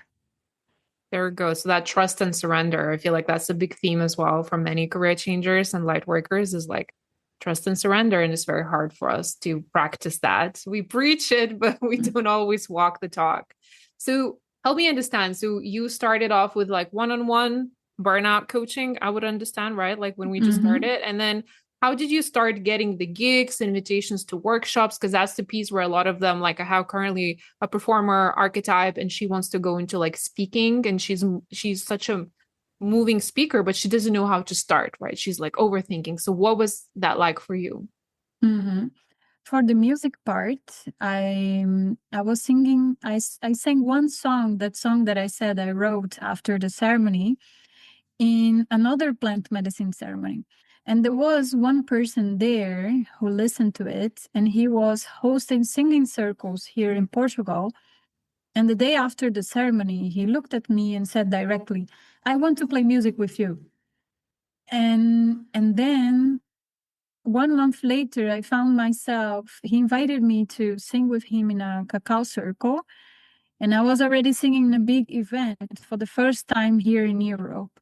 There it goes. So that trust and surrender. I feel like that's a big theme as well for many career changers and light workers is like trust and surrender. And it's very hard for us to practice that. We preach it, but we don't always walk the talk. So help me understand. So you started off with like one-on-one burnout coaching, I would understand, right? Like when we just Mm-hmm. started. And then how did you start getting the gigs, invitations to workshops? Because that's the piece where a lot of them, like I have currently a performer archetype, and she wants to go into like speaking, and she's such a moving speaker, but she doesn't know how to start, right? She's like overthinking. So what was that like for you? Mm-hmm. For the music part, I was singing. I sang one song, that song that I said I wrote after the ceremony, in another plant medicine ceremony. And there was one person there who listened to it, and he was hosting singing circles here in Portugal. And the day after the ceremony, he looked at me and said directly, "I want to play music with you." And then 1 month later, I found myself, he invited me to sing with him in a cacao circle. And I was already singing in a big event for the first time here in Europe.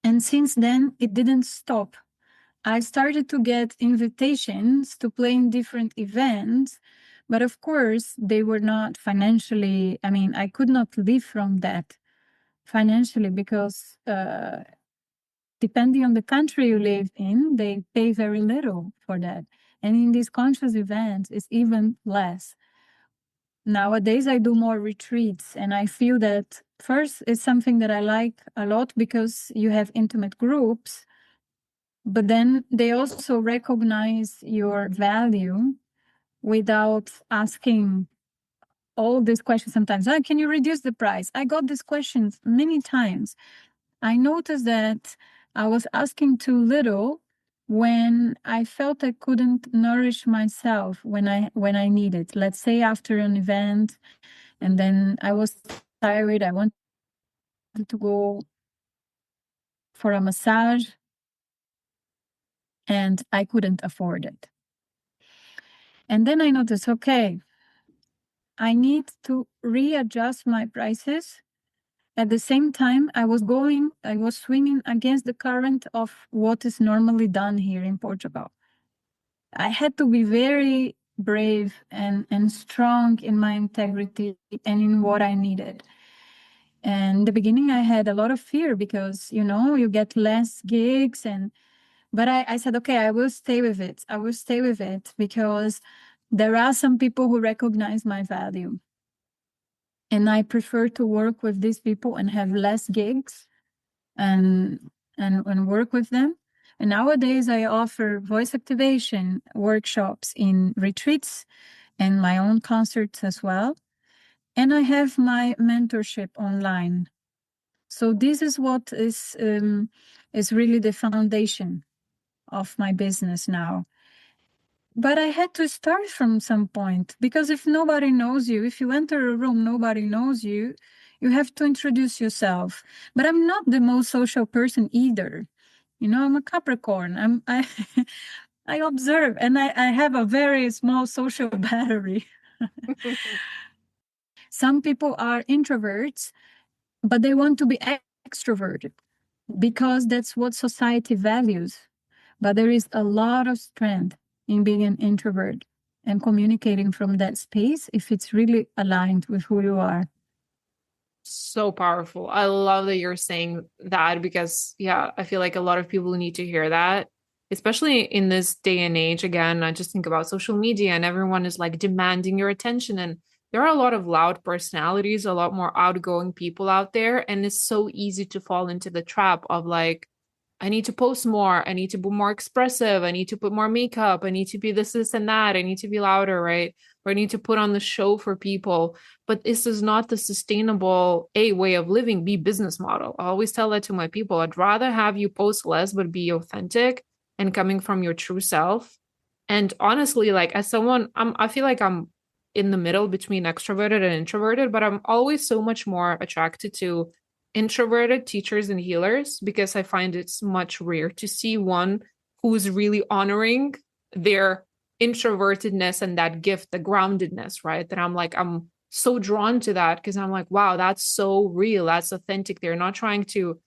And since then, it didn't stop. I started to get invitations to play in different events, but of course, they were not financially, I mean, I could not live from that financially because depending on the country you live in, they pay very little for that. And in these conscious events, it's even less. Nowadays, I do more retreats, and I feel that first, it's something that I like a lot because you have intimate groups, but then they also recognize your value without asking all these questions sometimes. "Ah, can you reduce the price?" I got these questions many times. I noticed that I was asking too little when I felt I couldn't nourish myself when I needed. Let's say after an event, and then I was tired, I wanted to go for a massage, and I couldn't afford it. And then I noticed, okay, I need to readjust my prices. At the same time, I was swimming against the current of what is normally done here in Portugal. I had to be very brave and strong in my integrity and in what I needed. And in the beginning, I had a lot of fear because, you get less gigs. But I said, okay, I will stay with it. I will stay with it because there are some people who recognize my value. And I prefer to work with these people and have less gigs and work with them. And nowadays I offer voice activation workshops in retreats and my own concerts as well. And I have my mentorship online. So this is what is really the foundation of my business now. But I had to start from some point because if nobody knows you, if you enter a room, nobody knows you, you have to introduce yourself. But I'm not the most social person either. I'm a Capricorn. I observe and I have a very small social battery. Some people are introverts, but they want to be extroverted because that's what society values. But there is a lot of strength in being an introvert and communicating from that space if it's really aligned with who you are. So powerful. I love that you're saying that because, yeah, I feel like a lot of people need to hear that, especially in this day and age. Again, I just think about social media and everyone is like demanding your attention. And there are a lot of loud personalities, a lot more outgoing people out there. And it's so easy to fall into the trap of like, I need to post more. I need to be more expressive. I need to put more makeup. I need to be this, and that. I need to be louder, right? Or I need to put on the show for people. But this is not the sustainable way of living, be business model. I always tell that to my people. I'd rather have you post less, but be authentic and coming from your true self. And honestly, like as someone, I feel like I'm in the middle between extroverted and introverted, but I'm always so much more attracted to introverted teachers and healers because I find it's much rare to see one who's really honoring their introvertedness and that gift, the groundedness, right? That I'm so drawn to that because I'm like, wow, that's so real. That's authentic. They're not trying to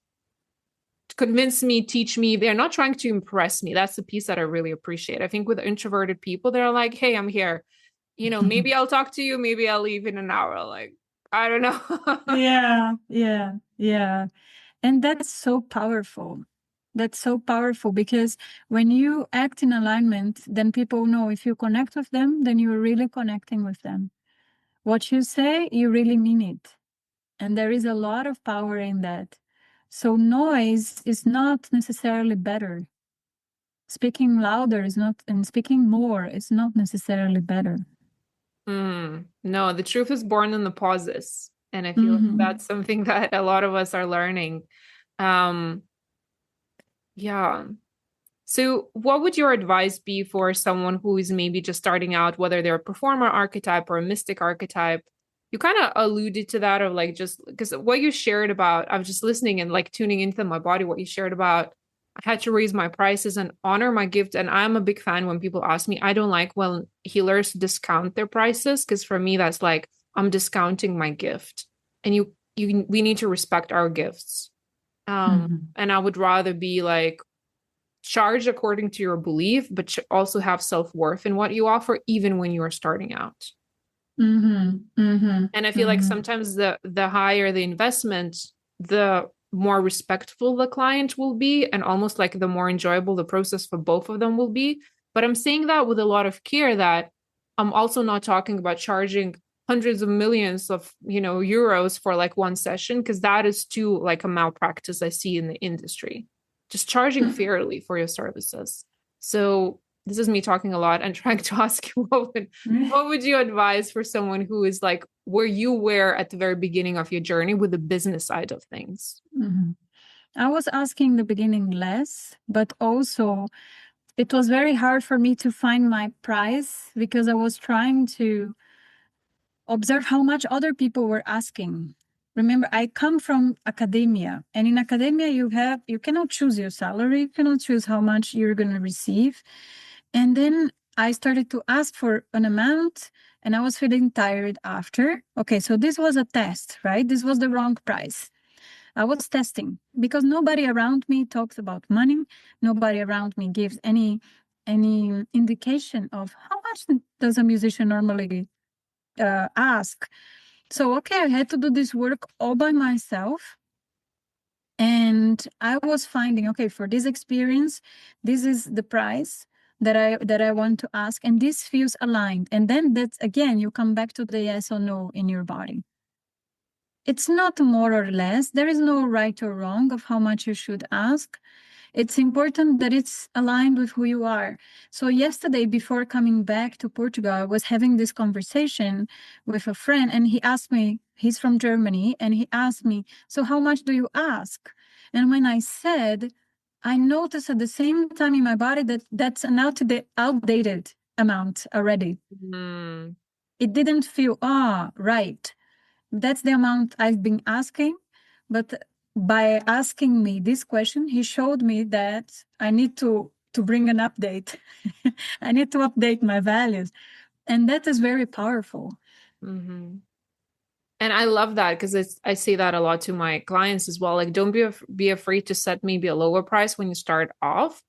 convince me, teach me. They're not trying to impress me. That's the piece that I really appreciate. I think with introverted people, they're like, hey, I'm here. Maybe I'll talk to you. Maybe I'll leave in an hour. Like, I don't know. Yeah. And that's so powerful. That's so powerful because when you act in alignment, then people know if you connect with them, then you're really connecting with them. What you say, you really mean it. And there is a lot of power in that. So noise is not necessarily better. Speaking louder is not, and speaking more is not necessarily better. No, the truth is born in the pauses. And I feel like that's something that a lot of us are learning. Yeah. So what would your advice be for someone who is maybe just starting out, whether they're a performer archetype or a mystic archetype? You kind of alluded to that of like just because what you shared about, I was just listening and like tuning into my body, what you shared about, I had to raise my prices and honor my gift. And I'm a big fan when people ask me, I don't like when healers discount their prices because for me, that's like I'm discounting my gift. And we need to respect our gifts. And I would rather be like, charge according to your belief, but also have self-worth in what you offer, even when you are starting out. And I feel like sometimes the higher the investment, the more respectful the client will be, and almost like the more enjoyable the process for both of them will be. But I'm saying that with a lot of care that I'm also not talking about charging hundreds of millions of euros for like one session, because that is too like a malpractice I see in the industry. Just charging fairly for your services. So this is me talking a lot and trying to ask you what would you advise for someone who is like where you were at the very beginning of your journey with the business side of things? I was asking in the beginning less, but also it was very hard for me to find my price because I was trying to observe how much other people were asking. Remember, I come from academia, and in academia, you cannot choose your salary, you cannot choose how much you're going to receive. And then I started to ask for an amount, and I was feeling tired after. Okay, so this was a test, right? This was the wrong price. I was testing because nobody around me talks about money. Nobody around me gives any indication of how much does a musician normally ask. So, okay, I had to do this work all by myself. And I was finding, okay, for this experience, this is the price that I want to ask. And this feels aligned. And then that's, again, you come back to the yes or no in your body. It's not more or less. There is no right or wrong of how much you should ask. It's important that it's aligned with who you are. So yesterday, before coming back to Portugal, I was having this conversation with a friend, and he asked me, he's from Germany, and he asked me, so how much do you ask? And when I said, I noticed at the same time in my body that that's an outdated amount already. It didn't feel, right. That's the amount I've been asking, but by asking me this question, he showed me that I need to bring an update. I need to update my values. And that is very powerful. And I love that because I say that a lot to my clients as well. Like, don't be afraid to set maybe a lower price when you start off,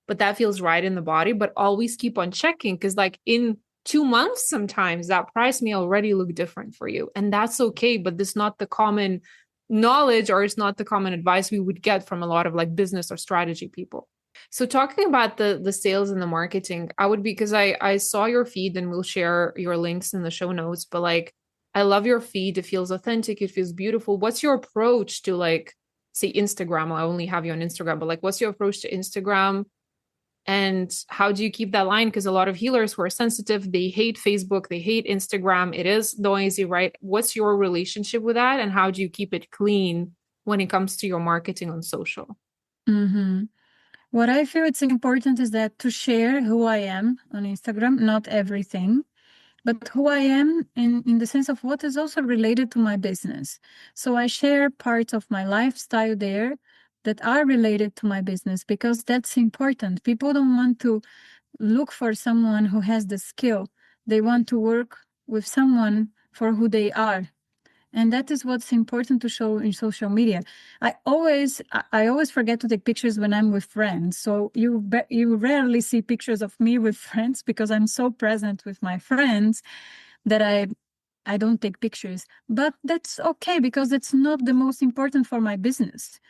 but that feels right in the body. But always keep on checking because, like, in 2 months, sometimes that price may already look different for you, and that's okay. But this is not the common knowledge, or it's not the common advice we would get from a lot of like business or strategy people. So talking about the sales and the marketing, I would be, because I saw your feed and we'll share your links in the show notes, but like I love your feed. It feels authentic. It feels beautiful. What's your approach to like say Instagram, I only have you on Instagram, but like, what's your approach to Instagram? And how do you keep that line? Because a lot of healers who are sensitive, they hate Facebook, they hate Instagram. It is noisy, right? What's your relationship with that? And how do you keep it clean when it comes to your marketing on social? Mm-hmm. What I feel it's important is that to share who I am on Instagram, not everything, but who I am in the sense of what is also related to my business. So I share parts of my lifestyle there that are related to my business because that's important. People don't want to look for someone who has the skill. They want to work with someone for who they are. And that is what's important to show in social media. I always forget to take pictures when I'm with friends. So you rarely see pictures of me with friends because I'm so present with my friends that I don't take pictures. But that's okay because it's not the most important for my business.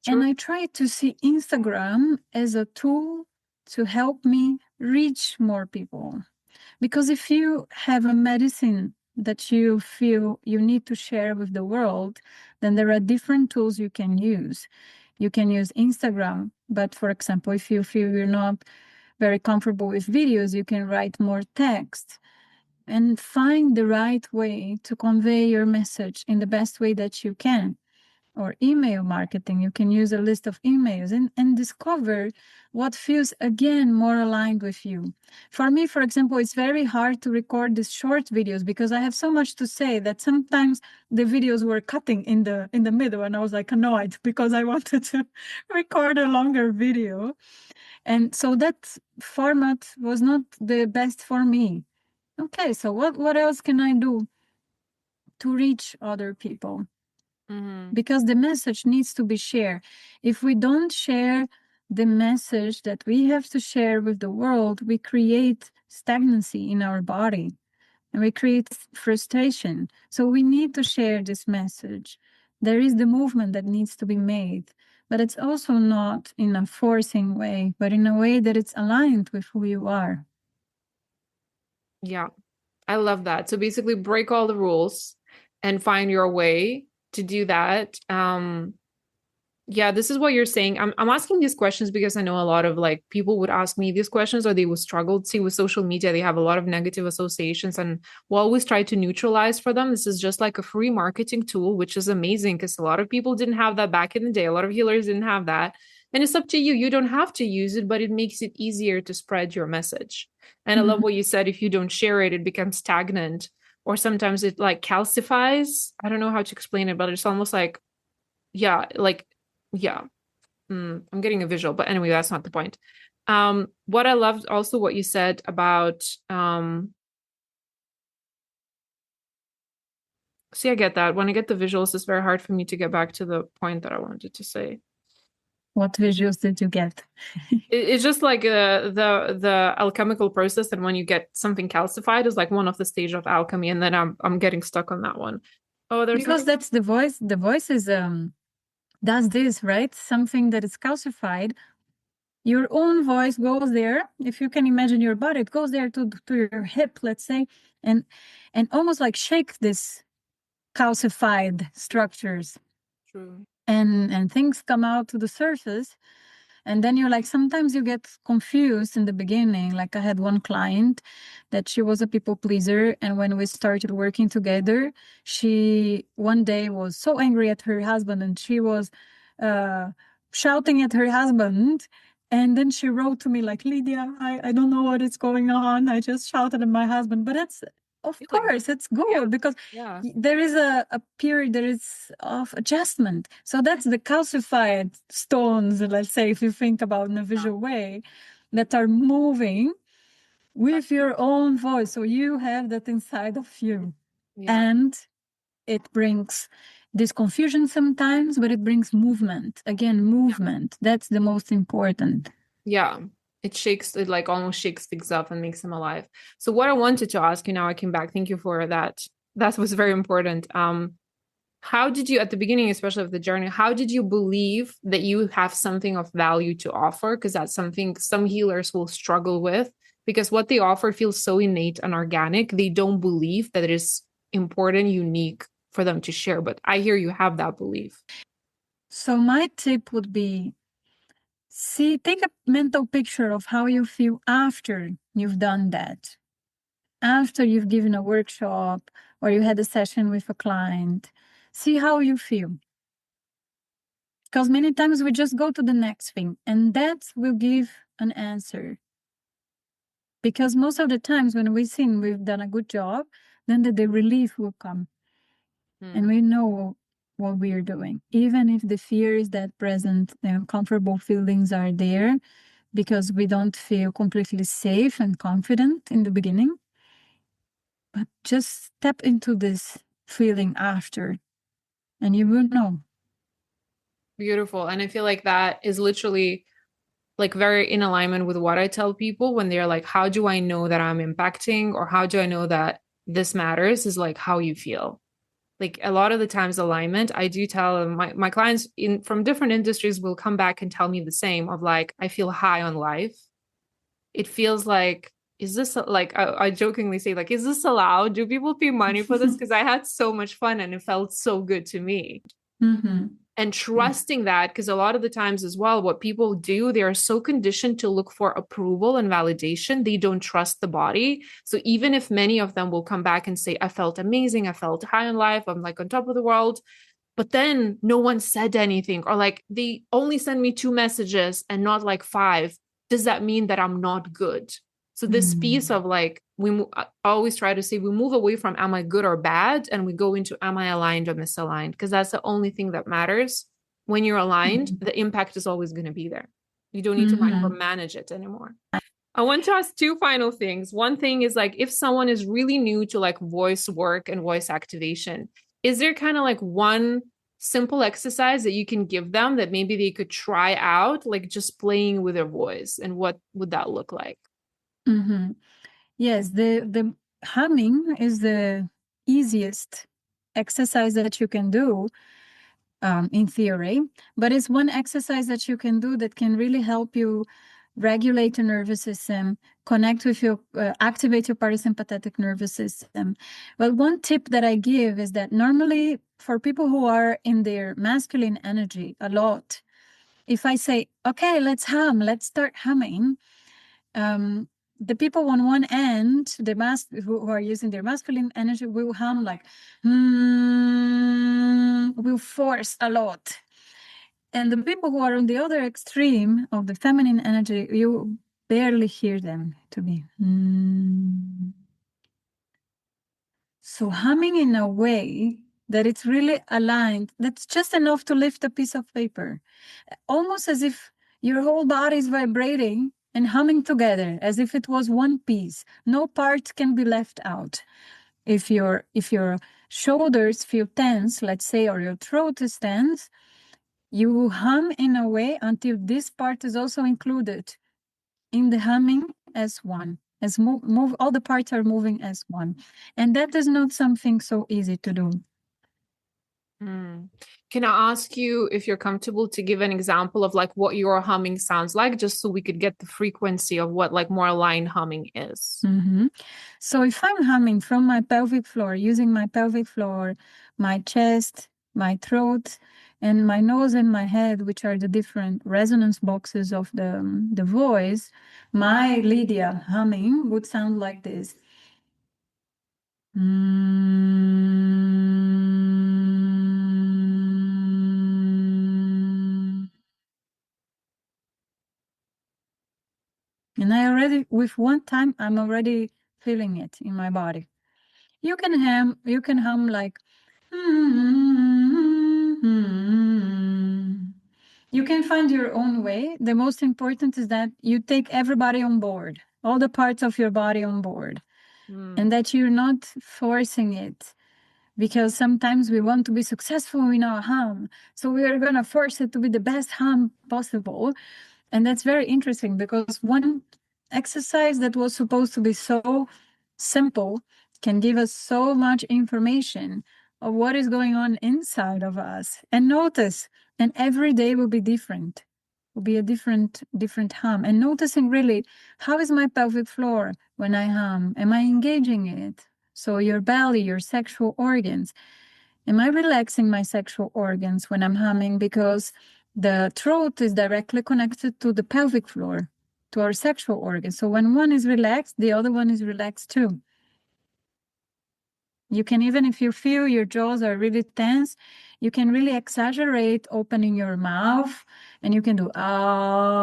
True. And I try to see Instagram as a tool to help me reach more people. Because if you have a medicine that you feel you need to share with the world, then there are different tools you can use. You can use Instagram, but for example, if you feel you're not very comfortable with videos, you can write more text and find the right way to convey your message in the best way that you can. Or email marketing, you can use a list of emails and discover what feels again more aligned with you. For me, for example, it's very hard to record these short videos because I have so much to say that sometimes the videos were cutting in the middle and I was like annoyed because I wanted to record a longer video. And so that format was not the best for me. Okay, so what else can I do to reach other people? Mm-hmm. Because the message needs to be shared. If we don't share the message that we have to share with the world, we create stagnancy in our body and we create frustration. So we need to share this message. There is the movement that needs to be made, but it's also not in a forcing way, but in a way that it's aligned with who you are. Yeah, I love that. So basically break all the rules and find your way to do that. Yeah, this is what you're saying. I'm asking these questions because I know a lot of like people would ask me these questions or they would struggle. See, with social media, they have a lot of negative associations and we'll always try to neutralize for them. This is just like a free marketing tool, which is amazing because a lot of people didn't have that back in the day. A lot of healers didn't have that. And it's up to you. You don't have to use it, but it makes it easier to spread your message. And I love what you said. If you don't share it, it becomes stagnant or sometimes it like calcifies. I don't know how to explain it, but it's almost like, yeah, like, yeah. I'm getting a visual, but anyway, that's not the point. What I loved also what you said about, see, I get that. When I get the visuals, it's very hard for me to get back to the point that I wanted to say. What visuals did you get? It's just like the alchemical process, and when you get something calcified is like one of the stage of alchemy, and then I'm getting stuck on that one. Oh, there's Because that's the voice. The voice is does this, right? Something that is calcified. Your own voice goes there. If you can imagine your body, it goes there to your hip, let's say, and almost like shake this calcified structures. true. And things come out to the surface. And then you're like, sometimes you get confused in the beginning. Like I had one client that she was a people pleaser. And when we started working together, she one day was so angry at her husband and she was shouting at her husband. And then she wrote to me like, Lydia, I don't know what is going on. I just shouted at my husband. But that's, of course, it's good because Yeah. there is a period there is of adjustment. So that's the calcified stones, let's say, if you think about in a visual way, that are moving with your own voice. So you have that inside of you. Yeah. And it brings this confusion sometimes, but it brings movement. Again, movement. That's the most important. Yeah. It like almost shakes things up and makes them alive. So what I wanted to ask you now, I came back. Thank you for that. That was very important. How did you, at the beginning, especially of the journey, how did you believe that you have something of value to offer? Because that's something some healers will struggle with because what they offer feels so innate and organic. They don't believe that it is important, unique for them to share. But I hear you have that belief. So my tip would be, take a mental picture of how you feel after you've done that. After you've given a workshop or you had a session with a client, see how you feel. Because many times we just go to the next thing, and that will give an answer. Because most of the times when we think we've done a good job, then the relief will come. And we know what we are doing. Even if the fear is that present, the uncomfortable feelings are there because we don't feel completely safe and confident in the beginning. But just step into this feeling after, and you will know. Beautiful. And I feel like that is literally like very in alignment with what I tell people when they're like, how do I know that I'm impacting, or how do I know that this matters, is like how you feel. Like a lot of the times alignment, I do tell my clients from different industries will come back and tell me the same of like, I feel high on life. It feels like, is this like, I jokingly say like, is this allowed? Do people pay money for this? Because I had so much fun and it felt so good to me. Mm-hmm. And trusting that, because a lot of the times as well, what people do, they are so conditioned to look for approval and validation, they don't trust the body. So even if many of them will come back and say, I felt amazing, I felt high in life, I'm like on top of the world, but then no one said anything, or like they only send me 2 messages and not like 5, does that mean that I'm not good? So this piece of like, I always try to say we move away from am I good or bad, and we go into am I aligned or misaligned, because that's the only thing that matters. When you're aligned, the impact is always going to be there. You don't need to micromanage it anymore. I want to ask 2 final things. One thing is like, if someone is really new to like voice work and voice activation, is there kind of like one simple exercise that you can give them that maybe they could try out, like just playing with their voice, and what would that look like? Mm-hmm. Yes, the humming is the easiest exercise that you can do, in theory, but it's one exercise that you can do that can really help you regulate your nervous system, connect with your, activate your parasympathetic nervous system. Well, one tip that I give is that normally for people who are in their masculine energy a lot, if I say, okay, let's hum, let's start humming, the people on one end, who are using their masculine energy, will hum like, will force a lot. And the people who are on the other extreme of the feminine energy, you barely hear them to be. So humming in a way that it's really aligned, that's just enough to lift a piece of paper, almost as if your whole body is vibrating and humming together, as if it was one piece. No part can be left out. If your shoulders feel tense, let's say, or your throat is tense, you hum in a way until this part is also included in the humming as one, as move all the parts are moving as one. And that is not something so easy to do. Can I ask you if you're comfortable to give an example of like what your humming sounds like, just so we could get the frequency of what like more aligned humming is? So if I'm humming from my pelvic floor, using my pelvic floor, my chest, my throat, and my nose and my head, which are the different resonance boxes of the voice, my Lydia humming would sound like this. And I already, with one time, I'm already feeling it in my body. You can hum like, you can find your own way. The most important is that you take everybody on board, all the parts of your body on board, and that you're not forcing it. Because sometimes we want to be successful in our hum, so we are going to force it to be the best hum possible. And that's very interesting, because one exercise that was supposed to be so simple can give us so much information of what is going on inside of us. And notice, and every day will be different, will be a different hum. And noticing really, how is my pelvic floor when I hum? Am I engaging it? So your belly, your sexual organs. Am I relaxing my sexual organs when I'm humming? Because the throat is directly connected to the pelvic floor, to our sexual organs. So when one is relaxed, the other one is relaxed too. You can, even if you feel your jaws are really tense, you can really exaggerate opening your mouth, and you can do ah.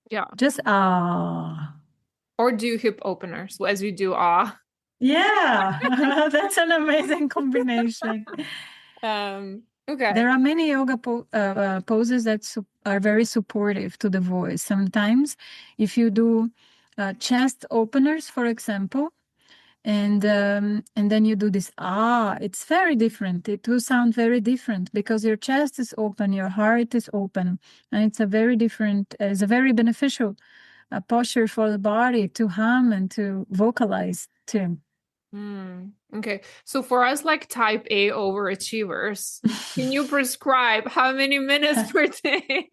Yeah. Just ah. Or do hip openers as we do ah. Yeah, that's an amazing combination. Okay. There are many yoga poses that are very supportive to the voice. Sometimes, if you do chest openers, for example, and then you do this it's very different. It will sound very different because your chest is open, your heart is open, and it's a very different. It's a very beneficial posture for the body to hum and to vocalize too. Okay. So for us, like type A overachievers, can you prescribe how many minutes per day?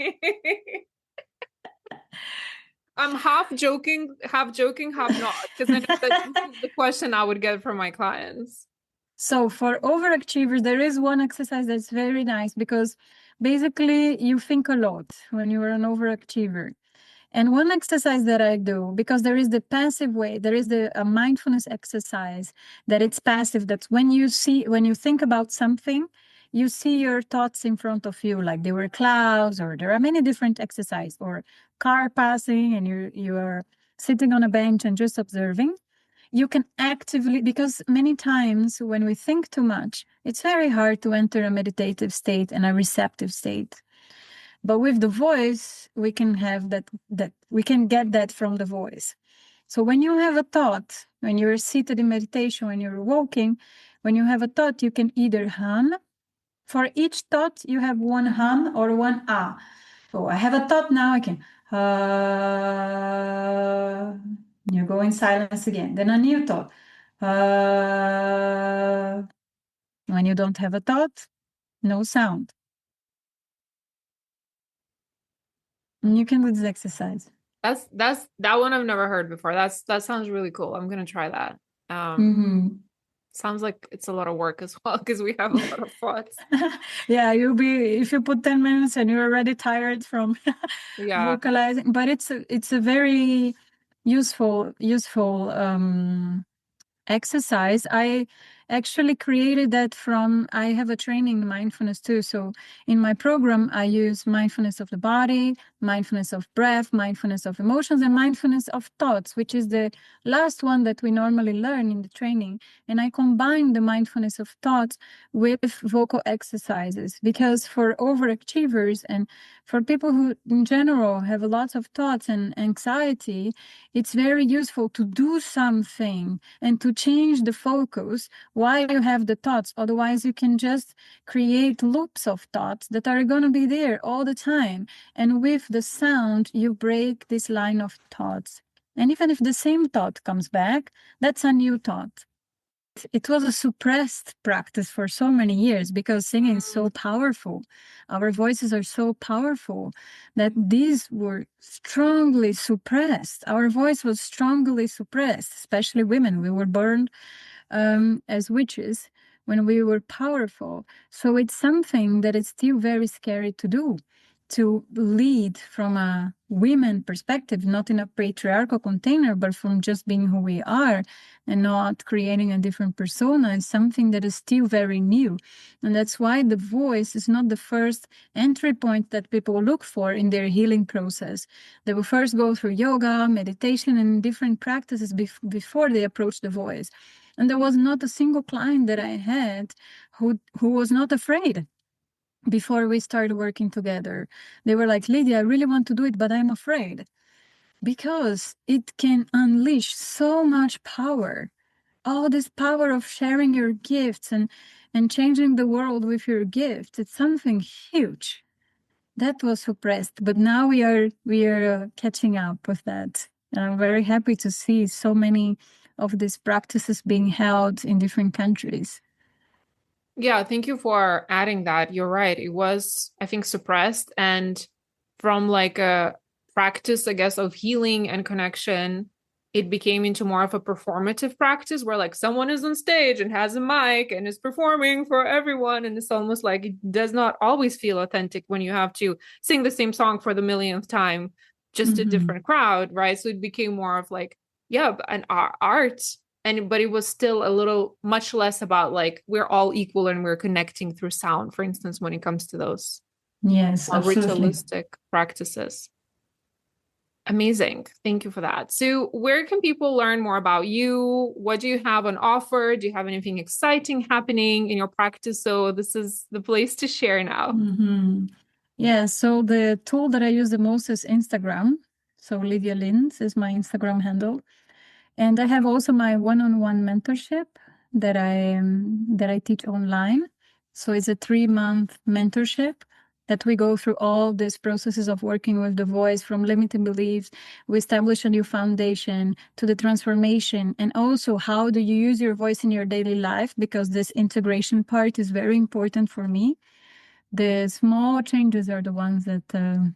I'm half joking, half not, because I know that this is the question I would get from my clients. So for overachievers, there is one exercise that's very nice because basically you think a lot when you are an overachiever. And one exercise that I do, because there is the passive way, there is a mindfulness exercise that it's passive. That's when you think about something, you see your thoughts in front of you, like they were clouds, or there are many different exercises, or car passing, and you are sitting on a bench and just observing. You can actively, because many times when we think too much, it's very hard to enter a meditative state and a receptive state. But with the voice, we can have that we can get that from the voice. So when you have a thought, when you're seated in meditation, when you're walking, when you have a thought, you can either hum. For each thought, you have one hum or one ah. So I have a thought now, I can you go in silence again. Then a new thought. When you don't have a thought, no sound. And you can do this exercise. That one I've never heard before. That sounds really cool. I'm gonna try that. Sounds like it's a lot of work as well because we have a lot of thoughts. Yeah, if you put 10 minutes and you're already tired from vocalizing, but it's a very useful exercise. I actually created that I have a training in mindfulness too. So in my program, I use mindfulness of the body, mindfulness of breath, mindfulness of emotions, and mindfulness of thoughts, which is the last one that we normally learn in the training. And I combine the mindfulness of thoughts with vocal exercises, because for overachievers and for people who in general have lots of thoughts and anxiety, it's very useful to do something and to change the focus while you have the thoughts. Otherwise, you can just create loops of thoughts that are going to be there all the time. And with the sound, you break this line of thoughts. And even if the same thought comes back, that's a new thought. It was a suppressed practice for so many years because singing is so powerful. Our voices are so powerful that these were strongly suppressed. Our voice was strongly suppressed, especially women. We were burned as witches when we were powerful. So it's something that is still very scary to do, to lead from a women perspective, not in a patriarchal container, but from just being who we are and not creating a different persona, is something that is still very new. And that's why the voice is not the first entry point that people look for in their healing process. They will first go through yoga, meditation, and different practices before they approach the voice. And there was not a single client that I had who was not afraid before we started working together. They were like, Lydia, I really want to do it, but I'm afraid. Because it can unleash so much power. All this power of sharing your gifts and changing the world with your gifts. It's something huge. That was suppressed, but now we are catching up with that. And I'm very happy to see so many of these practices being held in different countries. Yeah, thank you for adding that. You're right. It was, I think, suppressed, and from like a practice, I guess, of healing and connection, it became into more of a performative practice where like someone is on stage and has a mic and is performing for everyone. And it's almost like it does not always feel authentic when you have to sing the same song for the millionth time, just a different crowd, right? So it became more of like, an art. But it was still much less about like, we're all equal and we're connecting through sound, for instance, when it comes to those ritualistic practices. Amazing. Thank you for that. So where can people learn more about you? What do you have on offer? Do you have anything exciting happening in your practice? So this is the place to share now. Yeah, so the tool that I use the most is Instagram. So Lidia Lins is my Instagram handle. And I have also my one-on-one mentorship that I teach online. So it's a 3-month mentorship that we go through all these processes of working with the voice, from limiting beliefs, we establish a new foundation, to the transformation, and also how do you use your voice in your daily life, because this integration part is very important for me. The small changes are the ones that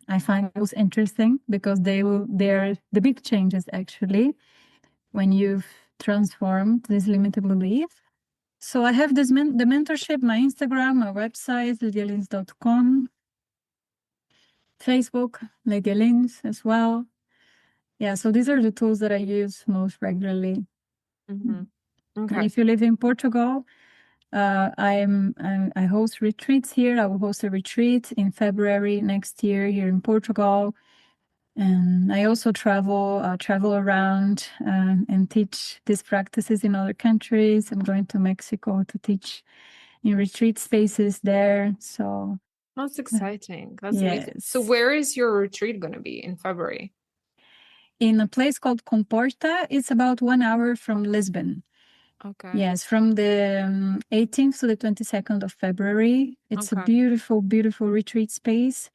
I find most interesting, because they're the big changes actually when you've transformed this limited belief. So I have the mentorship, my Instagram, my website, lidialins.com. Facebook, Lidia Lins as well. Yeah, so these are the tools that I use most regularly. Okay. And if you live in Portugal, I host retreats here. I will host a retreat in February next year here in Portugal. And I also travel around and teach these practices in other countries. I'm going to Mexico to teach in retreat spaces there. So that's exciting. That's amazing. So where is your retreat going to be in February? In a place called Comporta. It's about 1 hour from Lisbon. Okay. Yes, from the 18th to the 22nd of February. It's a beautiful, beautiful retreat space.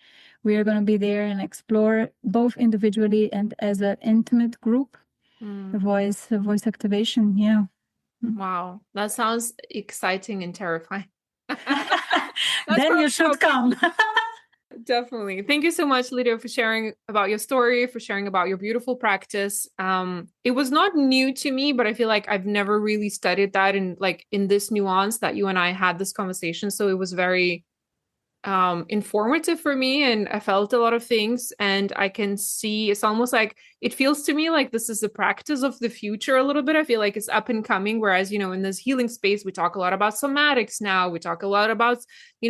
We are going to be there and explore both individually and as an intimate group. The voice activation. Yeah. Wow, that sounds exciting and terrifying. Then you should come. Definitely. Thank you so much, Lidia, for sharing about your story, for sharing about your beautiful practice. It was not new to me, but I feel like I've never really studied that in this nuance that you and I had this conversation. So it was very informative for me, and I felt a lot of things, and I can see it's almost like it feels to me like this is a practice of the future a little bit. I feel like it's up and coming, whereas in this healing space we talk a lot about somatics now, we talk a lot about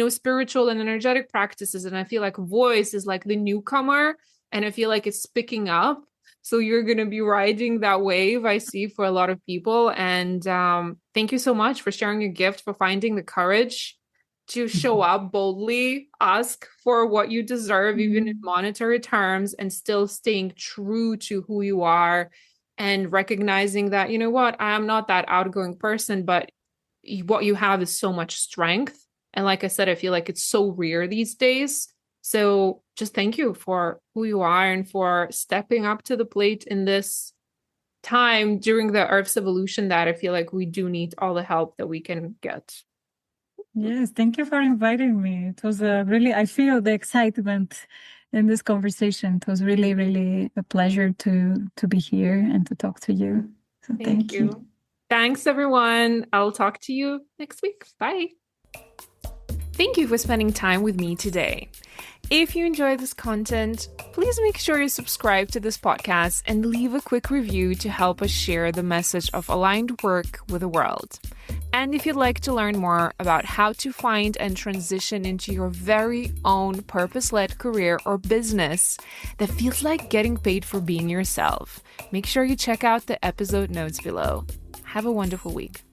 spiritual and energetic practices, and I feel like voice is like the newcomer, and I feel like it's picking up. So you're going to be riding that wave, I see, for a lot of people. And thank you so much for sharing your gift, for finding the courage to show up boldly, ask for what you deserve, even in monetary terms, and still staying true to who you are, and recognizing that, I am not that outgoing person, but what you have is so much strength. And like I said, I feel like it's so rare these days. So just thank you for who you are and for stepping up to the plate in this time during the Earth's evolution that I feel like we do need all the help that we can get. Yes, thank you for inviting me. It was I feel the excitement in this conversation. It was really, really a pleasure to be here and to talk to you. So thank you. Thanks, everyone. I'll talk to you next week. Bye. Thank you for spending time with me today. If you enjoyed this content, please make sure you subscribe to this podcast and leave a quick review to help us share the message of aligned work with the world. And if you'd like to learn more about how to find and transition into your very own purpose-led career or business that feels like getting paid for being yourself, make sure you check out the episode notes below. Have a wonderful week.